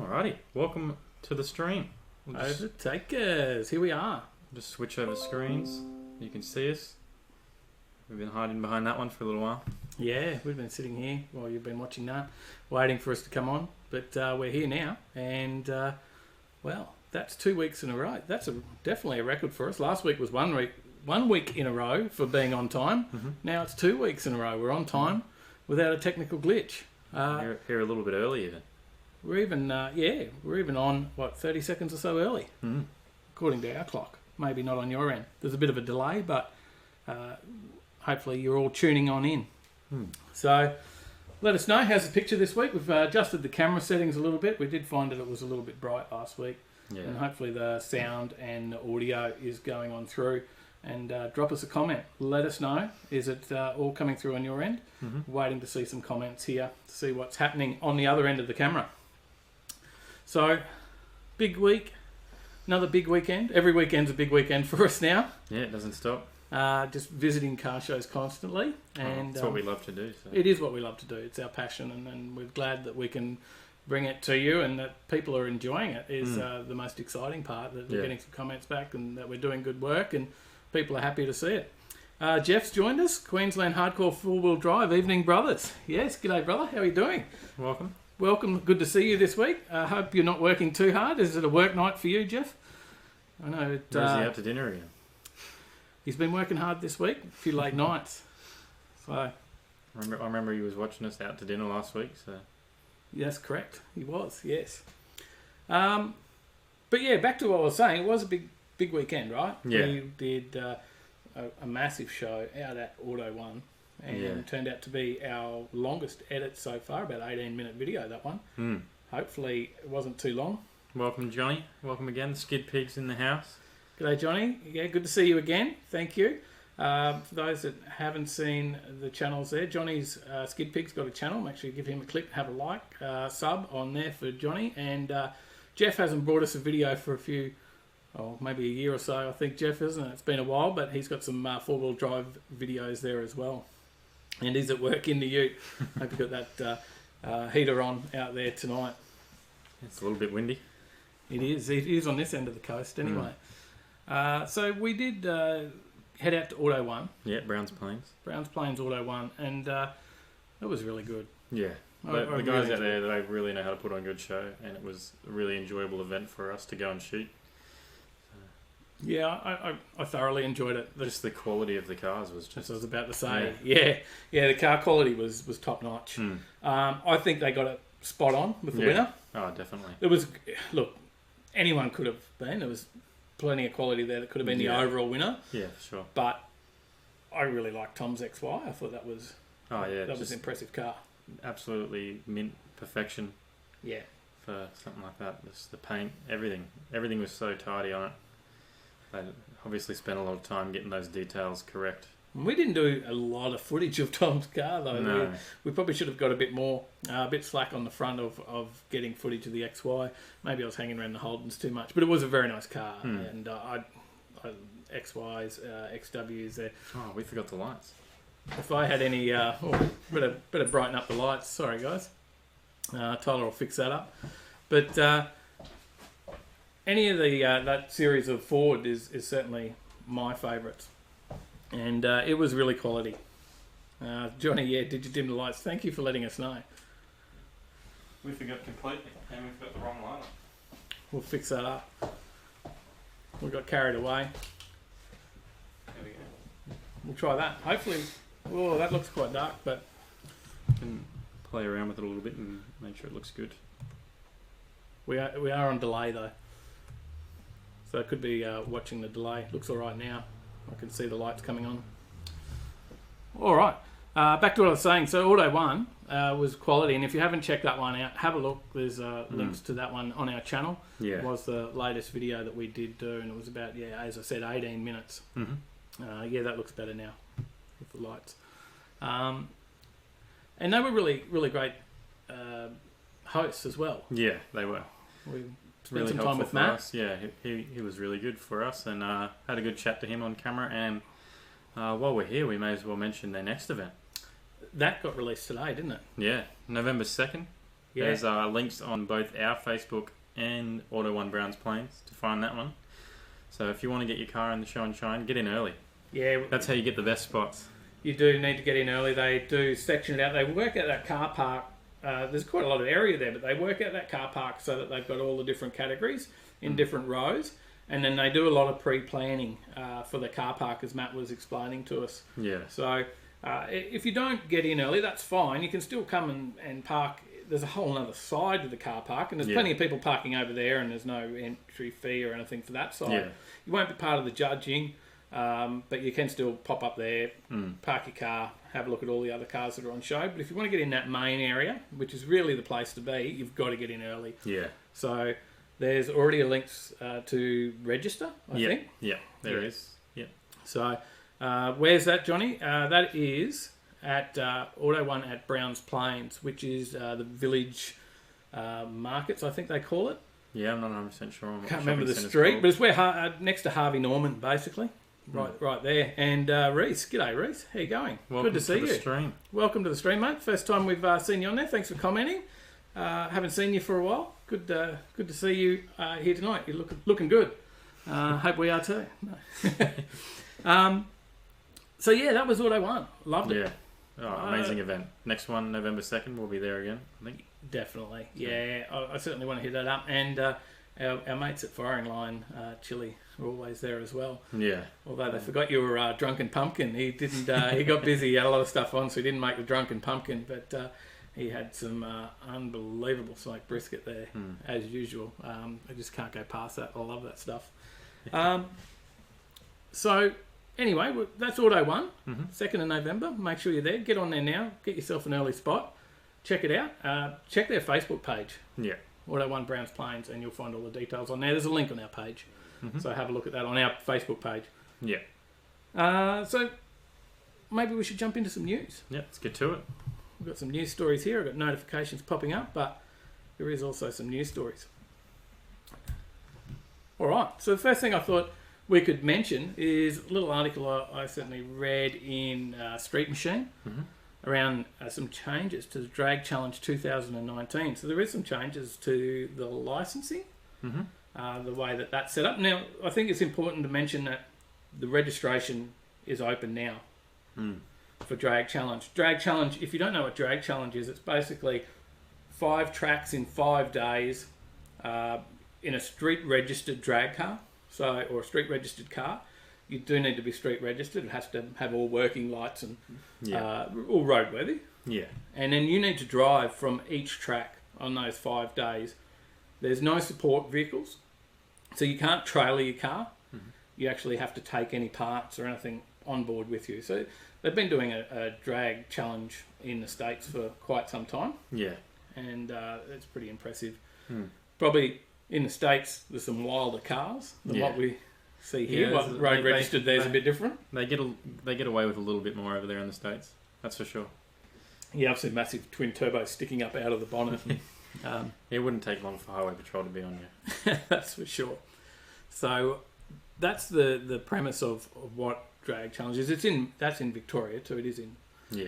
Alrighty, welcome to the stream. Overtakers, here we are. Just switch over screens. You can see us. We've been hiding behind that one for a little while. Yeah, we've been sitting here while you've been watching that, waiting for us to come on. But we're here now, and well, that's 2 weeks in a row. That's definitely a record for us. Last week was 1 week in a row for being on time. Mm-hmm. Now it's 2 weeks in a row. We're on time without a technical glitch. Here a little bit early even. We're even on, 30 seconds or so early, according to our clock. Maybe not on your end. There's a bit of a delay, but hopefully you're all tuning on in. So let us know, how's the picture this week? We've adjusted the camera settings a little bit. We did find that it was a little bit bright last week. Yeah. And hopefully the sound and the audio is going on through. And drop us a comment. Let us know. Is it all coming through on your end? Waiting to see some comments here to see what's happening on the other end of the camera. So, big week. Another big weekend. Every weekend's a big weekend for us now. Yeah, it doesn't stop. Just visiting car shows constantly. And it's what we love to do. So. It is what we love to do. It's our passion, and we're glad that we can bring it to you and that people are enjoying it is the most exciting part, that we're getting some comments back and that we're doing good work and people are happy to see it. Jeff's joined us, Queensland Hardcore 4-Wheel Drive. Evening, brothers. Yes, g'day, brother. How are you doing? Welcome. Welcome. Good to see you this week. I hope you're not working too hard. Is it a work night for you, Jeff? I know. Or is he out to dinner again? He's been working hard this week. A few late nights. So I remember he was watching us out to dinner last week. So that's correct. He was, yes. But yeah, back to what I was saying. It was a big weekend, right? Yeah. We did a massive show out at Auto One. And it turned out to be our longest edit so far, about 18-minute video, that one. Hopefully it wasn't too long. Welcome, Johnny. Welcome again. Skid Pig's in the house. G'day, Johnny. Yeah, good to see you again. Thank you. For those that haven't seen the channels there, Johnny's Skid Pig's got a channel. Make sure you give him a click, have a like, sub on there for Johnny. And Jeff hasn't brought us a video for maybe a year or so, I think, Jeff, isn't it? It's been a while, but he's got some 4-wheel drive videos there as well. And he's at work in the ute. Hope you got that heater on out there tonight. It's a little bit windy. It is. It is on this end of the coast anyway. So we did head out to Auto One. Yeah, Browns Plains. Browns Plains Auto One. And it was really good. Yeah. The guys out there, they really know how to put on a good show. And it was a really enjoyable event for us to go and shoot. Yeah, I thoroughly enjoyed it. Just the quality of the cars was just... As I was about to say. Yeah, the car quality was top notch. I think they got it spot on with the winner. Oh, definitely. It was... Look, anyone could have been. There was plenty of quality there that could have been the overall winner. Yeah, sure. But I really liked Tom's XY. I thought that was... That was an impressive car. Absolutely mint perfection. Yeah. For something like that. Just the paint, everything. Everything was so tidy on it. They obviously spent a lot of time getting those details correct. We didn't do a lot of footage of Tom's car, though. No. We probably should have got a bit more, a bit slack on the front of getting footage of the XY. Maybe I was hanging around the Holdens too much, but it was a very nice car. And XYs, XWs there. Oh, we forgot the lights. If I had any, better brighten up the lights. Sorry, guys. Tyler will fix that up. But... any of the that series of Ford is certainly my favourites, and it was really quality. Johnny, did you dim the lights? Thank you for letting us know. We forgot completely, and we've got the wrong light on. We'll fix that up. We got carried away. There we go. We'll try that. Hopefully, that looks quite dark, but you can play around with it a little bit and make sure it looks good. We are on delay though. So it could be watching the delay. Looks all right now. I can see the lights coming on. All right. Back to what I was saying. So Auto One was quality. And if you haven't checked that one out, have a look. There's links to that one on our channel. Yeah. It was the latest video that we did do. And it was about, as I said, 18 minutes. That looks better now with the lights. And they were really, really great hosts as well. Yeah, they were. We spent really some helpful time with for Matt. us. Yeah, he was really good for us, and had a good chat to him on camera. And while we're here, we may as well mention their next event. That got released today, didn't it? Yeah, November 2nd. Yeah. There's links on both our Facebook and Auto One Browns Plains to find that one. So if you want to get your car in the show and shine, get in early. Yeah. That's how you get the best spots. You do need to get in early. They do section it out. They work out that car park. There's quite a lot of area there, but they work out that car park so that they've got all the different categories in different rows. And then they do a lot of pre-planning for the car park, as Matt was explaining to us. Yeah. So if you don't get in early, that's fine. You can still come and park. There's a whole other side of the car park, and there's plenty of people parking over there, and there's no entry fee or anything for that side. Yeah. You won't be part of the judging, but you can still pop up there, park your car, have a look at all the other cars that are on show. But if you want to get in that main area, which is really the place to be, you've got to get in early. Yeah. So there's already a links to register, I think. Yeah, there is. Yeah. So where's that, Johnny? That is at Auto One at Browns Plains, which is the village markets, I think they call it. Yeah, I'm not 100% sure. On what Can't shopping remember the centre's street, called. but it's where next to Harvey Norman, basically. Right there. And Reese, g'day Reese, how you going? Welcome Good to see the you. Stream. Welcome to the stream, mate. First time we've seen you on there. Thanks for commenting. Haven't seen you for a while. Good to see you here tonight. You're looking good. Hope we are too. So yeah, that was Auto One. Loved it. Yeah. Oh, amazing event. Next one, November 2nd, we'll be there again, I think. Definitely. Yeah, I certainly want to hit that up. And our mates at Firing Line Chili are always there as well. Yeah. Although they forgot you were Drunken Pumpkin. He didn't. He got busy. He had a lot of stuff on, so he didn't make the Drunken Pumpkin. But he had some unbelievable smoked brisket there, as usual. I just can't go past that. I love that stuff. So anyway, that's Auto One, 2nd of November. Make sure you're there. Get on there now. Get yourself an early spot. Check it out. Check their Facebook page. Yeah. Auto One Browns Plains, and you'll find all the details on there. There's a link on our page. So have a look at that on our Facebook page. Yeah. So maybe we should jump into some news. Yeah, let's get to it. We've got some news stories here. I've got notifications popping up, but there is also some news stories. All right. So the first thing I thought we could mention is a little article I certainly read in Street Machine around some changes to the Drag Challenge 2019. So there is some changes to the licensing, the way that that's set up. Now, I think it's important to mention that the registration is open now for Drag Challenge. Drag Challenge, if you don't know what Drag Challenge is, it's basically 5 tracks in 5 days in a street-registered drag car, or a street-registered car. You do need to be street registered. It has to have all working lights and all roadworthy. Yeah. And then you need to drive from each track on those 5 days. There's no support vehicles, so you can't trailer your car. You actually have to take any parts or anything on board with you. So they've been doing a drag challenge in the States for quite some time. Yeah. And it's pretty impressive. Probably in the States, there's some wilder cars than what we see here. Yeah, What road registered there's a bit different. They get away with a little bit more over there in the States. That's for sure. Yeah, I've seen massive twin turbos sticking up out of the bonnet. It wouldn't take long for Highway Patrol to be on you. That's for sure. So that's the premise of what Drag Challenge is. That's in Victoria too. It is in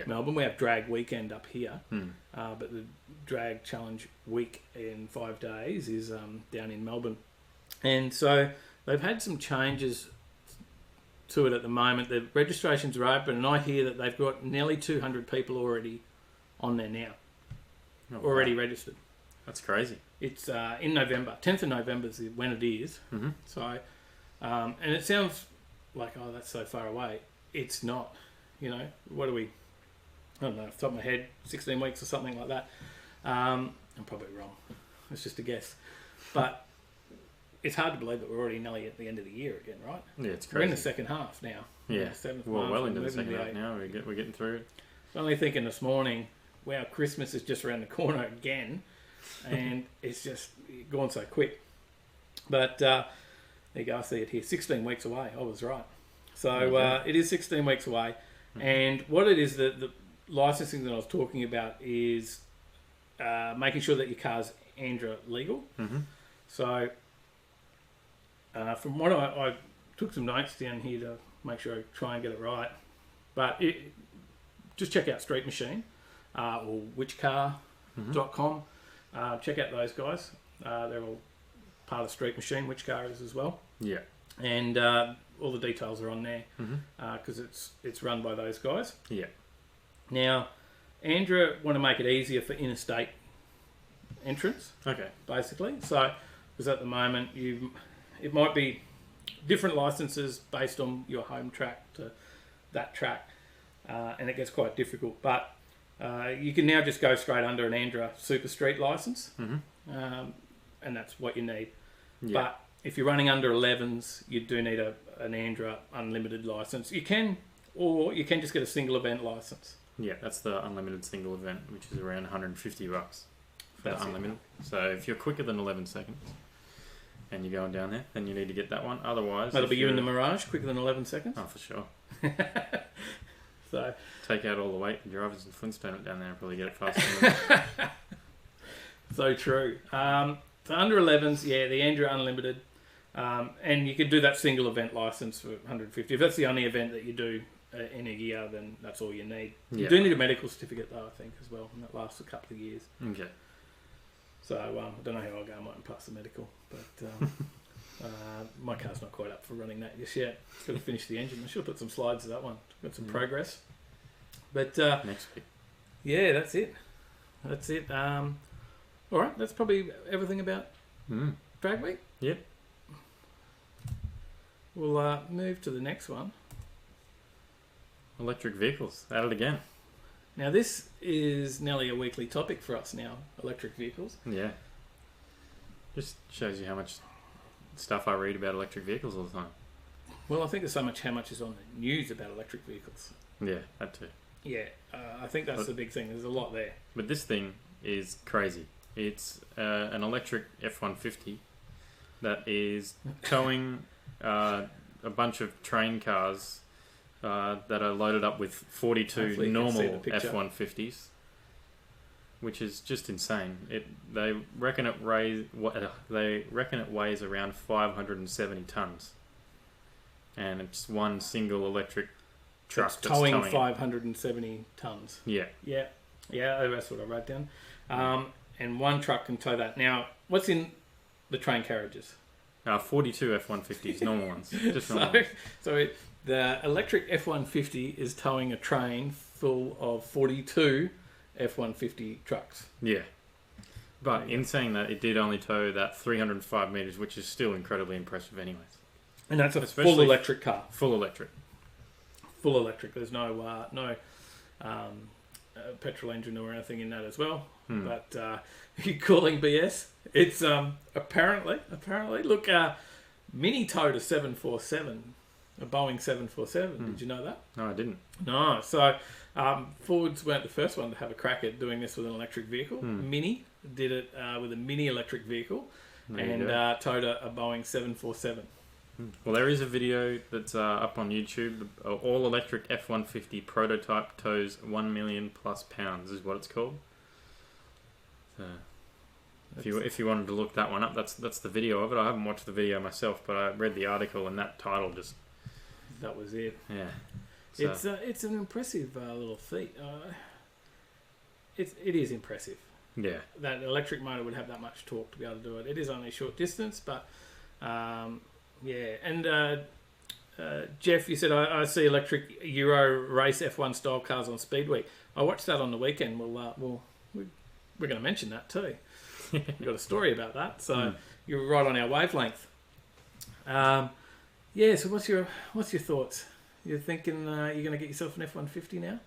Melbourne. We have Drag Weekend up here, but the Drag Challenge week in 5 days is down in Melbourne. And so they've had some changes to it at the moment. The registrations are open, and I hear that they've got nearly 200 people already on there now, already registered. That's crazy. It's in November. 10th of November is when it is. So, and it sounds like, oh, that's so far away. It's not. You know, what are we? I don't know, off the top of my head, 16 weeks or something like that. I'm probably wrong. It's just a guess. But it's hard to believe that we're already nearly at the end of the year again, right? Yeah, it's crazy. We're in the second half now. Yeah, well into the second half now. We're getting through it. I was only thinking this morning, wow, Christmas is just around the corner again. And it's just gone so quick. But there you go, I see it here. 16 weeks away. I was right. So it is 16 weeks away. And what it is, the licensing that I was talking about is making sure that your car's ANDRA legal. So from what I took some notes down here to make sure I try and get it right. But just check out Street Machine or whichcar.com. check out those guys. They're all part of Street Machine, which car is as well. Yeah. And all the details are on there because it's run by those guys. Yeah. Now, Andrea want to make it easier for interstate entrance. Okay. Basically, so because at the moment it might be different licenses based on your home track to that track, and it gets quite difficult. But you can now just go straight under an Andrea Super Street license, and that's what you need. Yeah. But if you're running under 11s, you do need an Andrea Unlimited license. You can just get a single event license. Yeah, that's the unlimited single event, which is around $150 for That's the unlimited. So if you're quicker than 11 seconds and you're going down there, then you need to get that one. Otherwise, that'll be you in the Mirage quicker than 11 seconds. Oh, for sure. So take out all the weight and drivers and Flintstone it down there and probably get it faster. So true. So under 11s, yeah, the Andrea Unlimited. And you could do that single event license for 150. If that's the only event that you do in a year, then that's all you need. You do need a medical certificate, though, I think, as well, and that lasts a couple of years. Okay. So I don't know how I'll go. I mightn't pass the medical, but my car's not quite up for running that just yet. Got to finish the engine. I should have put some slides to that one. Got some progress. But next week. Yeah, that's it. That's it. All right, that's probably everything about Drag Week. Yep. We'll move to the next one. Electric vehicles. At it again. Now, this is nearly a weekly topic for us now, electric vehicles. Yeah. Just shows you how much stuff I read about electric vehicles all the time. Well, I think there's so much how much is on the news about electric vehicles. Yeah, that too. Yeah, I think that's the big thing. There's a lot there. But this thing is crazy. It's an electric F-150 that is towing a bunch of train cars that are loaded up with 42 normal F-150s, which is just insane. They reckon it weighs around 570 tons, and it's one single electric truck that's towing 570 tons. Yeah, that's what I wrote down. And one truck can tow that. Now, what's in the train carriages? 42 F-150s, normal ones. Just normal ones. So the electric F-150 is towing a train full of 42 F-150 trucks. Yeah. But in saying that, it did only tow that 305 metres, which is still incredibly impressive anyways. And that's full electric car. Full electric. Full electric. There's no petrol engine or anything in that as well. But you're calling BS. It's apparently look, Mini towed a 747, a Boeing 747. Did you know that? No, I didn't. No. So Fords weren't the first one to have a crack at doing this with an electric vehicle. Mini did it with a mini electric vehicle and towed a Boeing 747. Well, there is a video that's up on YouTube. All electric F-150 prototype tows 1 million plus pounds is what it's called. So, if you wanted to look that one up, that's the video of it. I haven't watched the video myself, but I read the article and that title just... That was it. Yeah. So. It's an impressive little feat. It is impressive. Yeah. That electric motor would have that much torque to be able to do it. It is only a short distance, but... yeah, and Jeff, you said I see electric Euro race F1 style cars on Speed Week. I watched that on the weekend. We're going to mention that too. We've got a story about that, so you're right on our wavelength. So what's your thoughts? You're thinking you're going to get yourself an F-150 now?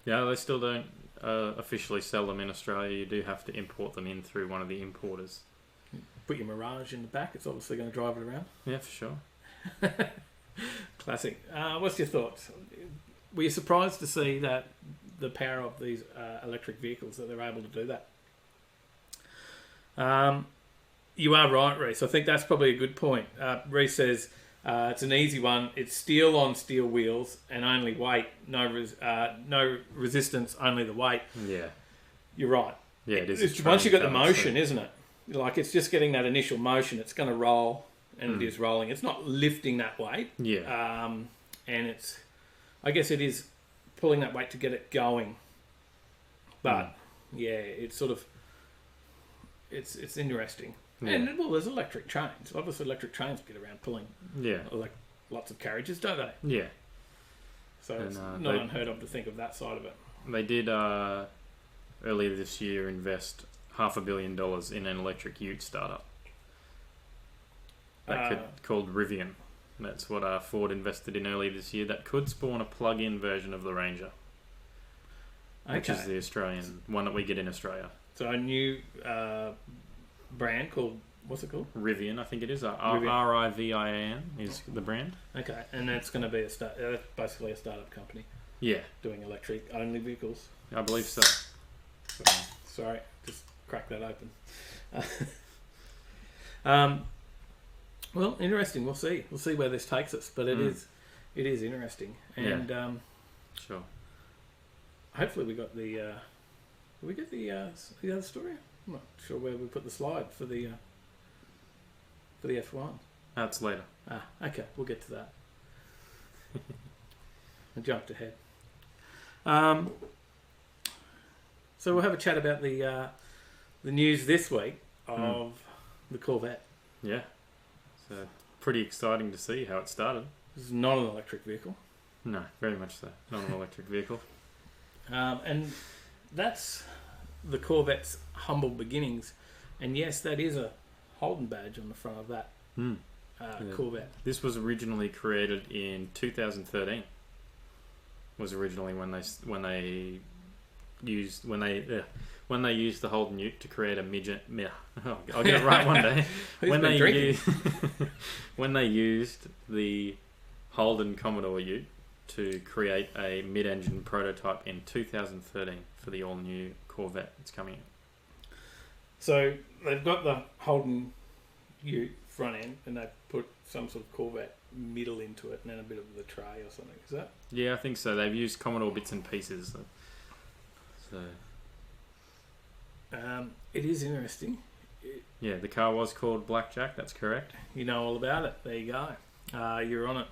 Yeah, they still don't officially sell them in Australia. You do have to import them in through one of the importers. Put your Mirage in the back. It's obviously going to drive it around. Yeah, for sure. Classic. What's your thoughts? Were you surprised to see that the power of these electric vehicles, that they're able to do that? You are right, Reese. I think that's probably a good point. Reese says it's an easy one. It's steel on steel wheels and only weight. No resistance, only the weight. Yeah. You're right. Yeah, it is. It's once you got the motion, isn't it? Like, it's just getting that initial motion. It's going to roll, and it is rolling. It's not lifting that weight. Yeah. And I guess it is pulling that weight to get it going. But, yeah, it's sort of... it's interesting. Yeah. And well, there's electric trains. Obviously, electric trains get around pulling like lots of carriages, don't they? Yeah. So it's not unheard of to think of that side of it. They did earlier this year invest $500 million in an electric ute startup called Rivian. That's what Ford invested in earlier this year. That could spawn a plug-in version of the Ranger, which is the Australian one that we get in Australia. So a new brand called, what's it called? Rivian, I think it is. Rivian is the brand. Okay, and that's going to be basically a startup company. Yeah, doing electric only vehicles. I believe so. Sorry, just crack that open. Well, interesting. We'll see. We'll see where this takes us, but it is interesting, and sure. Hopefully, we got the. Did we get the other story? I'm not sure where we put the slide for the F1. That's later. Okay, we'll get to that. I jumped ahead. So we'll have a chat about the news this week of the Corvette. Yeah. So pretty exciting to see how it started. This is not an electric vehicle. No, very much so. Not an electric vehicle. And that's the Corvette's humble beginnings. And yes, that is a Holden badge on the front of that Corvette. This was originally created in 2013. Was originally when they used the Holden Ute to create a midget. I'll get it right one day. when they used the Holden Commodore Ute to create a mid-engine prototype in 2013 for the all-new Corvette that's coming in. So they've got the Holden Ute front end, and they've put some sort of Corvette middle into it, and then a bit of the tray or something. Is that? Yeah, I think so. They've used Commodore bits and pieces. So. It is interesting. Yeah, the car was called Blackjack. That's correct. You know all about it. There you go. You're on it.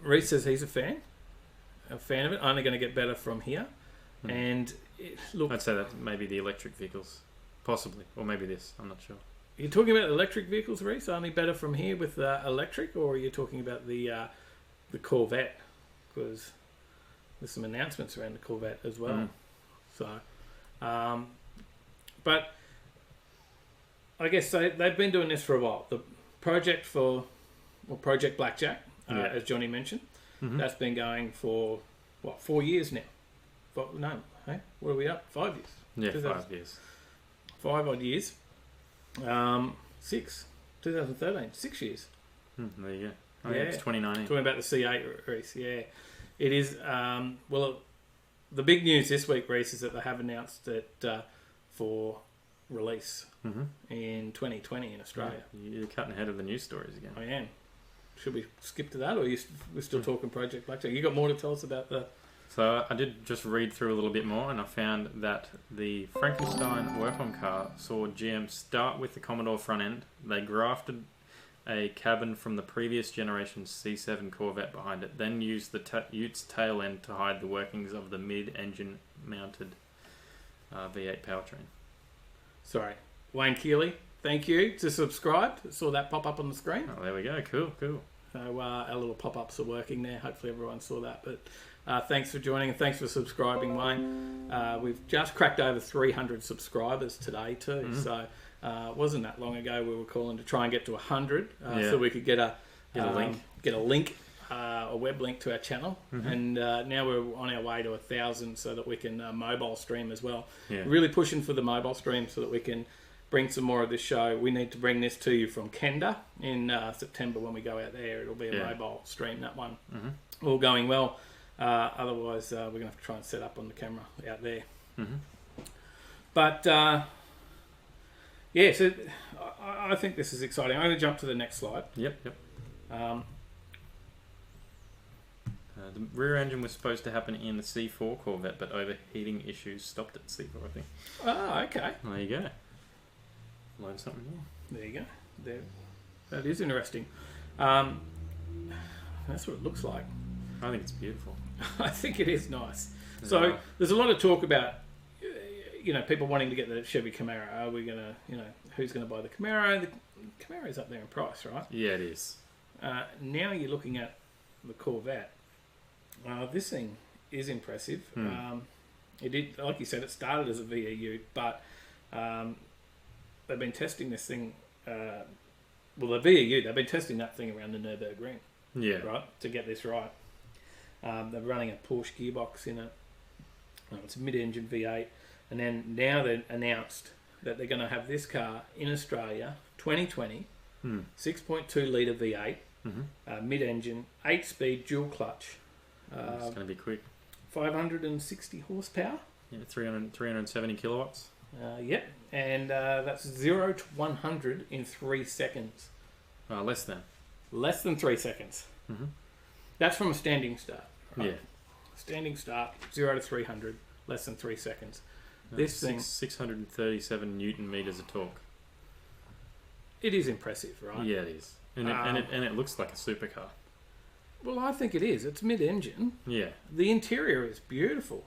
Reese says he's a fan of it. Only going to get better from here. And look, I'd say that maybe the electric vehicles, possibly, or maybe this. I'm not sure. Are you talking about electric vehicles, Reese? Only better from here with electric, or are you talking about the Corvette? Because there's some announcements around the Corvette as well. So, but I guess they've been doing this for a while. The project Project Blackjack, as Johnny mentioned, that's been going for 4 years now. What are we up? 5 years. Yeah, 5 years. 5 odd years. 2013, 6 years. There you go. Oh, yeah, it's 2019. Talking about the C8 race, yeah. It is, the big news this week, Reese, is that they have announced it for release in 2020 in Australia. Yeah, you're cutting ahead of the news stories again. I am. Should we skip to that, or we're still talking Project Blackjack? You got more to tell us about the... So I did just read through a little bit more, and I found that the Frankenstein work-on car saw GM start with the Commodore front end. They grafted a cabin from the previous generation's C7 Corvette behind it, then used the Ute's tail end to hide the workings of the mid-engine mounted V8 powertrain. Sorry. Wayne Keeley, thank you to subscribe. Saw that pop up on the screen. Oh, there we go. Cool. So our little pop-ups are working there. Hopefully everyone saw that. But thanks for joining and thanks for subscribing, Wayne. We've just cracked over 300 subscribers today too. So it wasn't that long ago we were calling to try and get to 100 so we could get a link, a web link to our channel. And now we're on our way to 1,000 so that we can mobile stream as well. Really pushing for the mobile stream so that we can bring some more of this show. We need to bring this to you from Kenda in September when we go out there. It'll be a mobile stream, that one. All going well. Otherwise, we're going to have to try and set up on the camera out there. But, so I think this is exciting. I'm going to jump to the next slide. Yep. The rear engine was supposed to happen in the C4 Corvette, but overheating issues stopped at C4, I think. Oh, okay. There you go. Learn something new. There you go. That is interesting. That's what it looks like. I think it's beautiful. I think it is nice. So there's a lot of talk about, people wanting to get the Chevy Camaro. Are we gonna, who's gonna buy the Camaro? The Camaro's up there in price, right? Yeah, it is. Now you're looking at the Corvette. This thing is impressive. It did, like you said, it started as a VEU, but they've been testing this thing. The VEU, they've been testing that thing around the Nürburgring. Yeah. Right, to get this right. They're running a Porsche gearbox in it. It's a mid-engine V8, and then now they've announced that they're going to have this car in Australia, 2020, 6.2 litre V8, mid-engine, 8-speed dual clutch. It's going to be quick. 560 horsepower. Yeah, 370 kilowatts. Yep, and that's 0 to 100 in 3 seconds. Less than. Less than 3 seconds. That's from a standing start. Right? Yeah. Standing start, 0 to 300, less than 3 seconds. This thing, 637 newton meters of torque. It is impressive, right? Yeah, it is, and it looks like a supercar. Well, I think it is. It's mid-engine. Yeah. The interior is beautiful.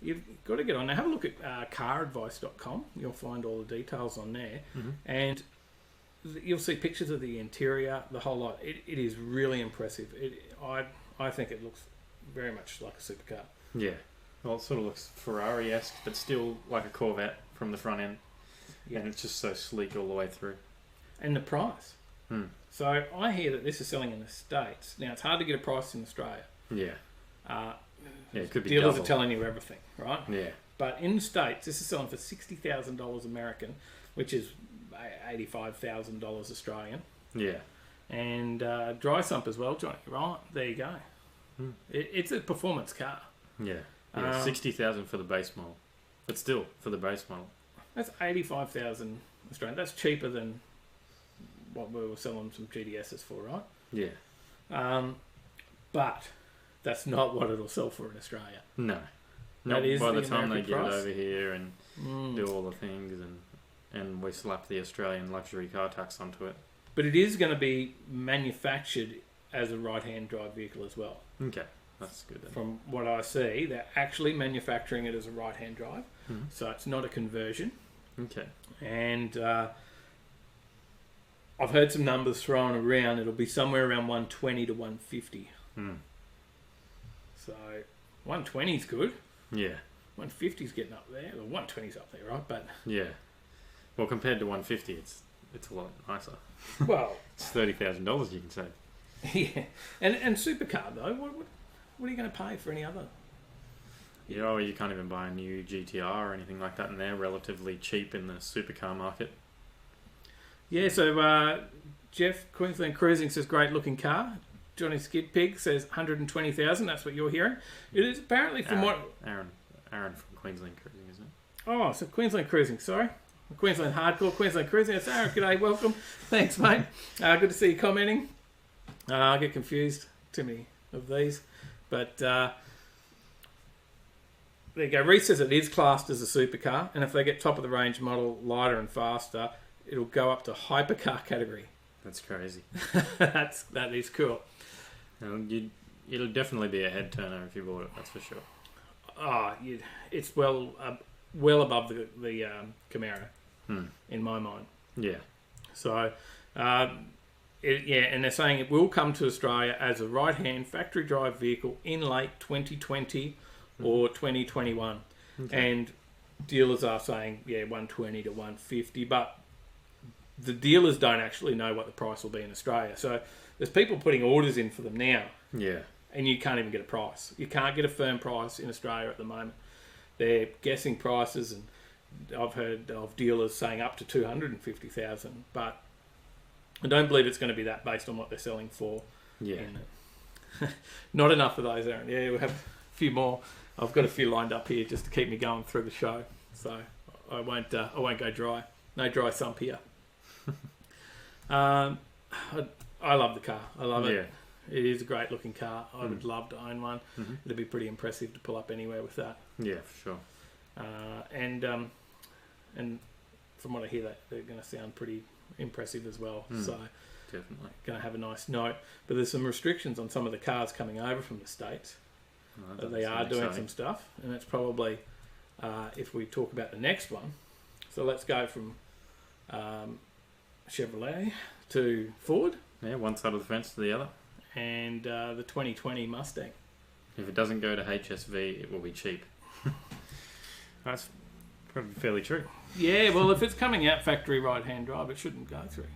You've got to get on there. Have a look at caradvice.com. You'll find all the details on there, and you'll see pictures of the interior, the whole lot. It is really impressive. I think it looks very much like a supercar. Yeah. Well, it sort of looks Ferrari-esque, but still like a Corvette from the front end. Yeah. And it's just so sleek all the way through. And the price. So I hear that this is selling in the States. Now, it's hard to get a price in Australia. Yeah. It could be dealers double. are telling you everything, right? Yeah. But in the States, this is selling for $60,000 American, which is $85,000 Australian. Yeah. And dry sump as well, Johnny. Right, there you go. It's a performance car. Yeah. 60,000 for the base model, but still for the base model. That's 85,000 Australian. That's cheaper than what we were selling some GDSs for, right? Yeah. But that's not what it'll sell for in Australia. No. Not by the time they get it over here and do all the things and we slap the Australian luxury car tax onto it. But it is going to be manufactured as a right-hand drive vehicle as well. Okay, that's good then. From what I see, they're actually manufacturing it as a right-hand drive, so it's not a conversion. Okay. And I've heard some numbers thrown around. It'll be somewhere around 120 to 150. So 120 is good. Yeah. 150 is getting up there. Well, 120 is up there, right? But yeah. Well, compared to 150, it's a lot nicer. Well, it's $30,000 you can save. Yeah, and supercar though. What are you going to pay for any other? Yeah, you can't even buy a new GTR or anything like that, and they're relatively cheap in the supercar market. Yeah, so Jeff, Queensland Cruising says great looking car. Johnny Skid Pig says 120,000. That's what you're hearing. It is apparently from Aaron from Queensland Cruising, isn't it? Oh, so Queensland Cruising. Sorry, Queensland Hardcore, Queensland Cruising. That's Aaron. G'day, welcome. Thanks, mate. Good to see you commenting. I get confused. Too many of these, but there you go. Reese says it is classed as a supercar, and if they get top of the range model, lighter and faster, it'll go up to hypercar category. That's crazy. that is cool. It'll definitely be a head turner if you bought it. That's for sure. It's well above the Camaro in my mind. Yeah. So, and they're saying it will come to Australia as a right-hand factory drive vehicle in late 2020 or 2021. Okay. And dealers are saying 120 to 150, but the dealers don't actually know what the price will be in Australia. So there's people putting orders in for them now. Yeah. And you can't even get a price. You can't get a firm price in Australia at the moment. They're guessing prices, and I've heard of dealers saying up to 250,000, but I don't believe it's going to be that based on what they're selling for. Yeah. Not enough of those, Aaron. Yeah, we'll have a few more. I've got a few lined up here just to keep me going through the show. So I won't go dry. No dry sump here. I love the car. I love it. Yeah. It is a great looking car. I would love to own one. It'd be pretty impressive to pull up anywhere with that. Yeah, for sure. And from what I hear, that they're going to sound pretty impressive as well. So definitely going to have a nice note. But there's some restrictions on some of the cars coming over from the States. They are doing some stuff, and it's probably if we talk about the next one. So let's go from Chevrolet to Ford. Yeah, one side of the fence to the other. And the 2020 Mustang. If it doesn't go to HSV, it will be cheap. That's probably fairly true. Yeah, well, if it's coming out factory right-hand drive, it shouldn't go through.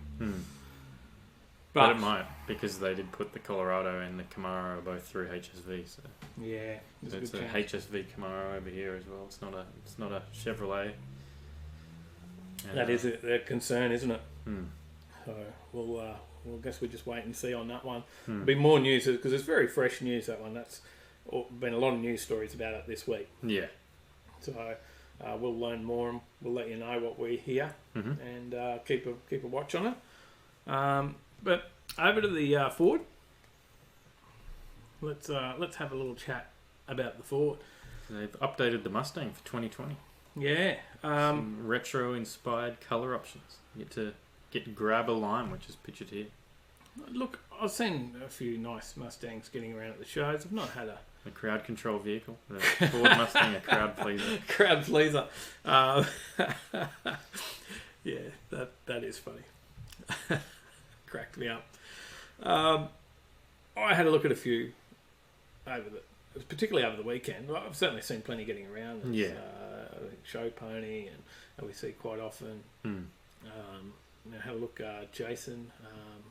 But it might, because they did put the Colorado and the Camaro both through HSV. So yeah, it's a HSV Camaro over here as well. It's not a Chevrolet. That is a concern, isn't it? So we'll guess we just wait and see on that one. There'll be more news because it's very fresh news. That one. That's been a lot of news stories about it this week. Yeah. So we'll learn more and we'll let you know what we hear and keep a watch on it. But over to the Ford. Let's have a little chat about the Ford. They've updated the Mustang for 2020. Yeah. Some retro-inspired colour options. You get to get Grabber Lime, which is pictured here. Look, I've seen a few nice Mustangs getting around at the shows. I've not had a crowd control vehicle. The Ford Mustang, a crowd pleaser. Crowd pleaser. Yeah, that is funny. Cracked me up. I had a look at a few particularly over the weekend. I've certainly seen plenty getting around. There's, I think Show Pony, and we see quite often. Had a look. Jason,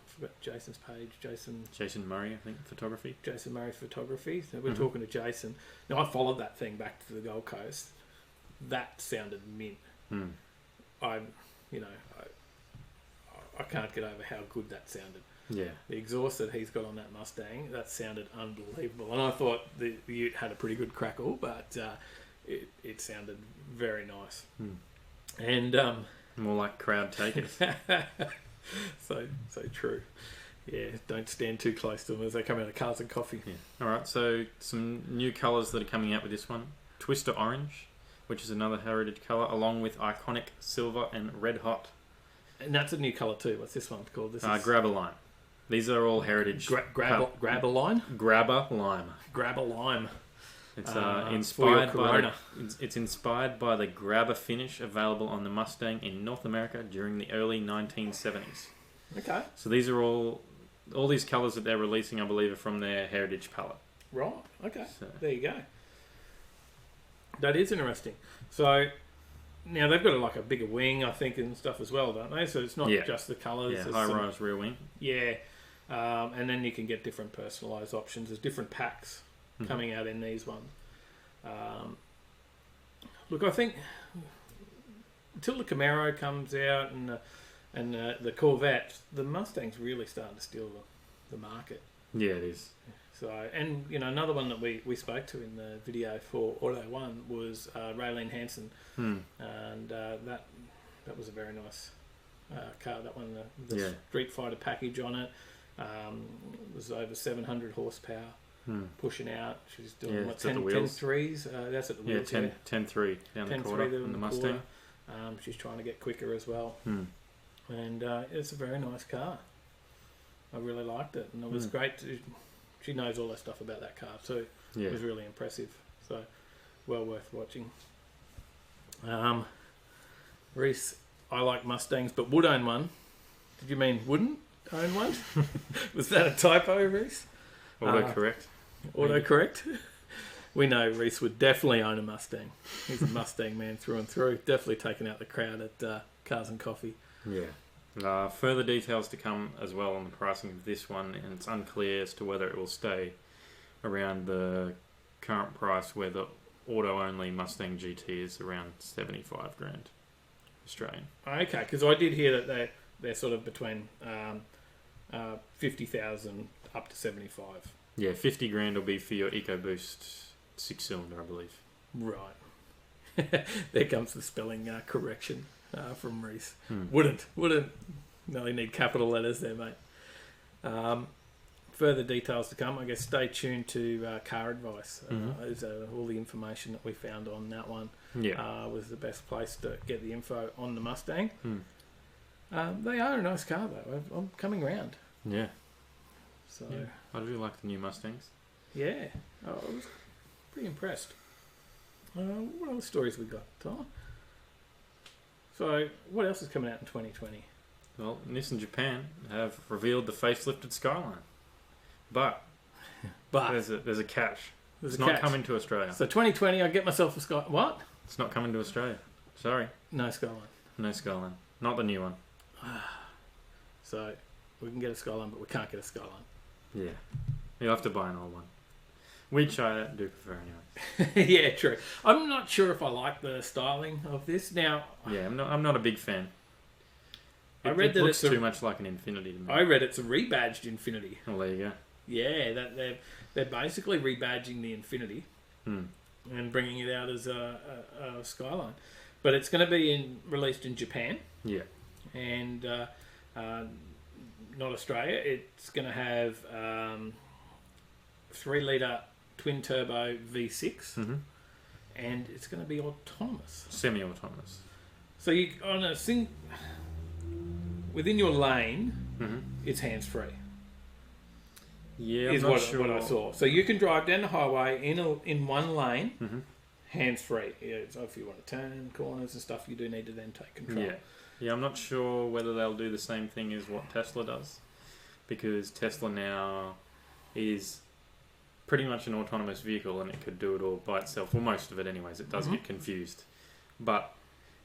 forgot Jason's page. Jason Murray, I think, photography. Jason Murray photography. So we're talking to Jason. Now I followed that thing back to the Gold Coast. That sounded mint. I can't get over how good that sounded. Yeah. The exhaust that he's got on that Mustang, that sounded unbelievable. And I thought the Ute had a pretty good crackle, but it sounded very nice. And more like crowd takers. so true. Yeah, don't stand too close to them as they come out of Cars and Coffee. Yeah. All right, so some new colours that are coming out with this one. Twister Orange, which is another heritage colour, along with Iconic Silver and Red Hot. And that's a new colour too. What's this one called? This is Grabber Lime. These are all heritage. Grabber Lime? Grabber Lime. Grabber Lime. It's inspired by it's inspired by the grabber finish available on the Mustang in North America during the early 1970s. Okay. So these are all these colours that they're releasing, I believe, are from their heritage palette. Right. Okay. So there you go. That is interesting. So now they've got like a bigger wing, I think, and stuff as well, don't they? So it's not just the colours. Yeah, high-rise rear wing. Yeah. And then you can get different personalised options. There's different packs coming out in these ones. Look, I think until the Camaro comes out and the Corvette, the Mustang's really starting to steal the market. Yeah, it is. So, and another one that we spoke to in the video for Auto One was Raylene Hanson, and that was a very nice car. That one, the Street Fighter package on it. Was over 700 horsepower, pushing out. She's doing 10 threes. That's at the wheels. 10-3 down the quarter on the Mustang. She's trying to get quicker as well, and it's a very nice car. I really liked it, and it was great. She knows all that stuff about that car too. Yeah. It was really impressive. So, well worth watching. Reese, I like Mustangs, but would own one. Did you mean wouldn't own one? Was that a typo, Reese? Autocorrect. Autocorrect. We know Reese would definitely own a Mustang. He's a Mustang man through and through. Definitely taking out the crowd at Cars and Coffee. Yeah. Further details to come as well on the pricing of this one, and it's unclear as to whether it will stay around the current price where the auto-only Mustang GT is around 75 grand Australian. Okay, because I did hear that they're sort of between 50,000 up to 75. Yeah, 50 grand will be for your EcoBoost 6-cylinder, I believe. Right. There comes the spelling correction from Reese. Wouldn't. No, you need capital letters there, mate. Further details to come. I guess stay tuned to Car Advice. All the information that we found on that one was the best place to get the info on the Mustang. They are a nice car, though. I'm coming around. Yeah. So I really like the new Mustangs. Yeah. I was pretty impressed. What other stories we got, Tom? So, what else is coming out in 2020? Well, Nissan Japan have revealed the facelifted Skyline, but there's a catch. It's not coming to Australia. So 2020, I get myself a Skyline. What? It's not coming to Australia. Sorry. No Skyline. No Skyline. Not the new one. So we can get a Skyline, but we can't get a Skyline. Yeah. You'll have to buy an old one. Which I do prefer anyway. Yeah, true. I'm not sure if I like the styling of this. Now... Yeah, I'm not a big fan. I read that looks too much like an Infinity to me. I read it's a rebadged Infinity. Well, there you go. Yeah, that they're basically rebadging the Infinity and bringing it out as a Skyline. But it's going to be released in Japan. Yeah. And not Australia. It's going to have 3-litre twin-turbo V6. And it's going to be autonomous. Semi-autonomous. So you on a within your lane, it's hands-free. Yeah, is I'm not what, sure. what I saw. So you can drive down the highway in one lane, hands-free. Yeah, so if you want to turn corners and stuff, you do need to then take control. Yeah, I'm not sure whether they'll do the same thing as what Tesla does, because Tesla now is pretty much an autonomous vehicle and it could do it all by itself. Well, most of it anyways. It does get confused. But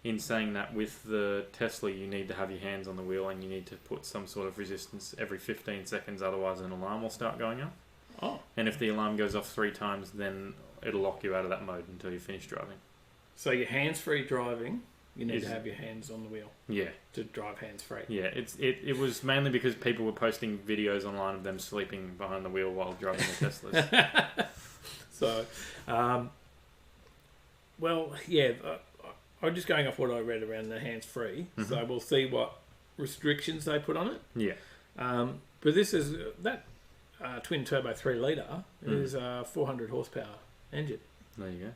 in saying that, with the Tesla, you need to have your hands on the wheel and you need to put some sort of resistance every 15 seconds, otherwise an alarm will start going off. Oh. And if the alarm goes off 3 times, then it'll lock you out of that mode until you finish driving. So your hands-free driving, you need to have your hands on the wheel. Yeah. To drive hands-free. Yeah, it was mainly because people were posting videos online of them sleeping behind the wheel while driving the Teslas. So, well, yeah... I'm just going off what I read around the hands-free, so we'll see what restrictions they put on it. Yeah. But this is that twin-turbo 3-litre is a 400 horsepower engine. There you go.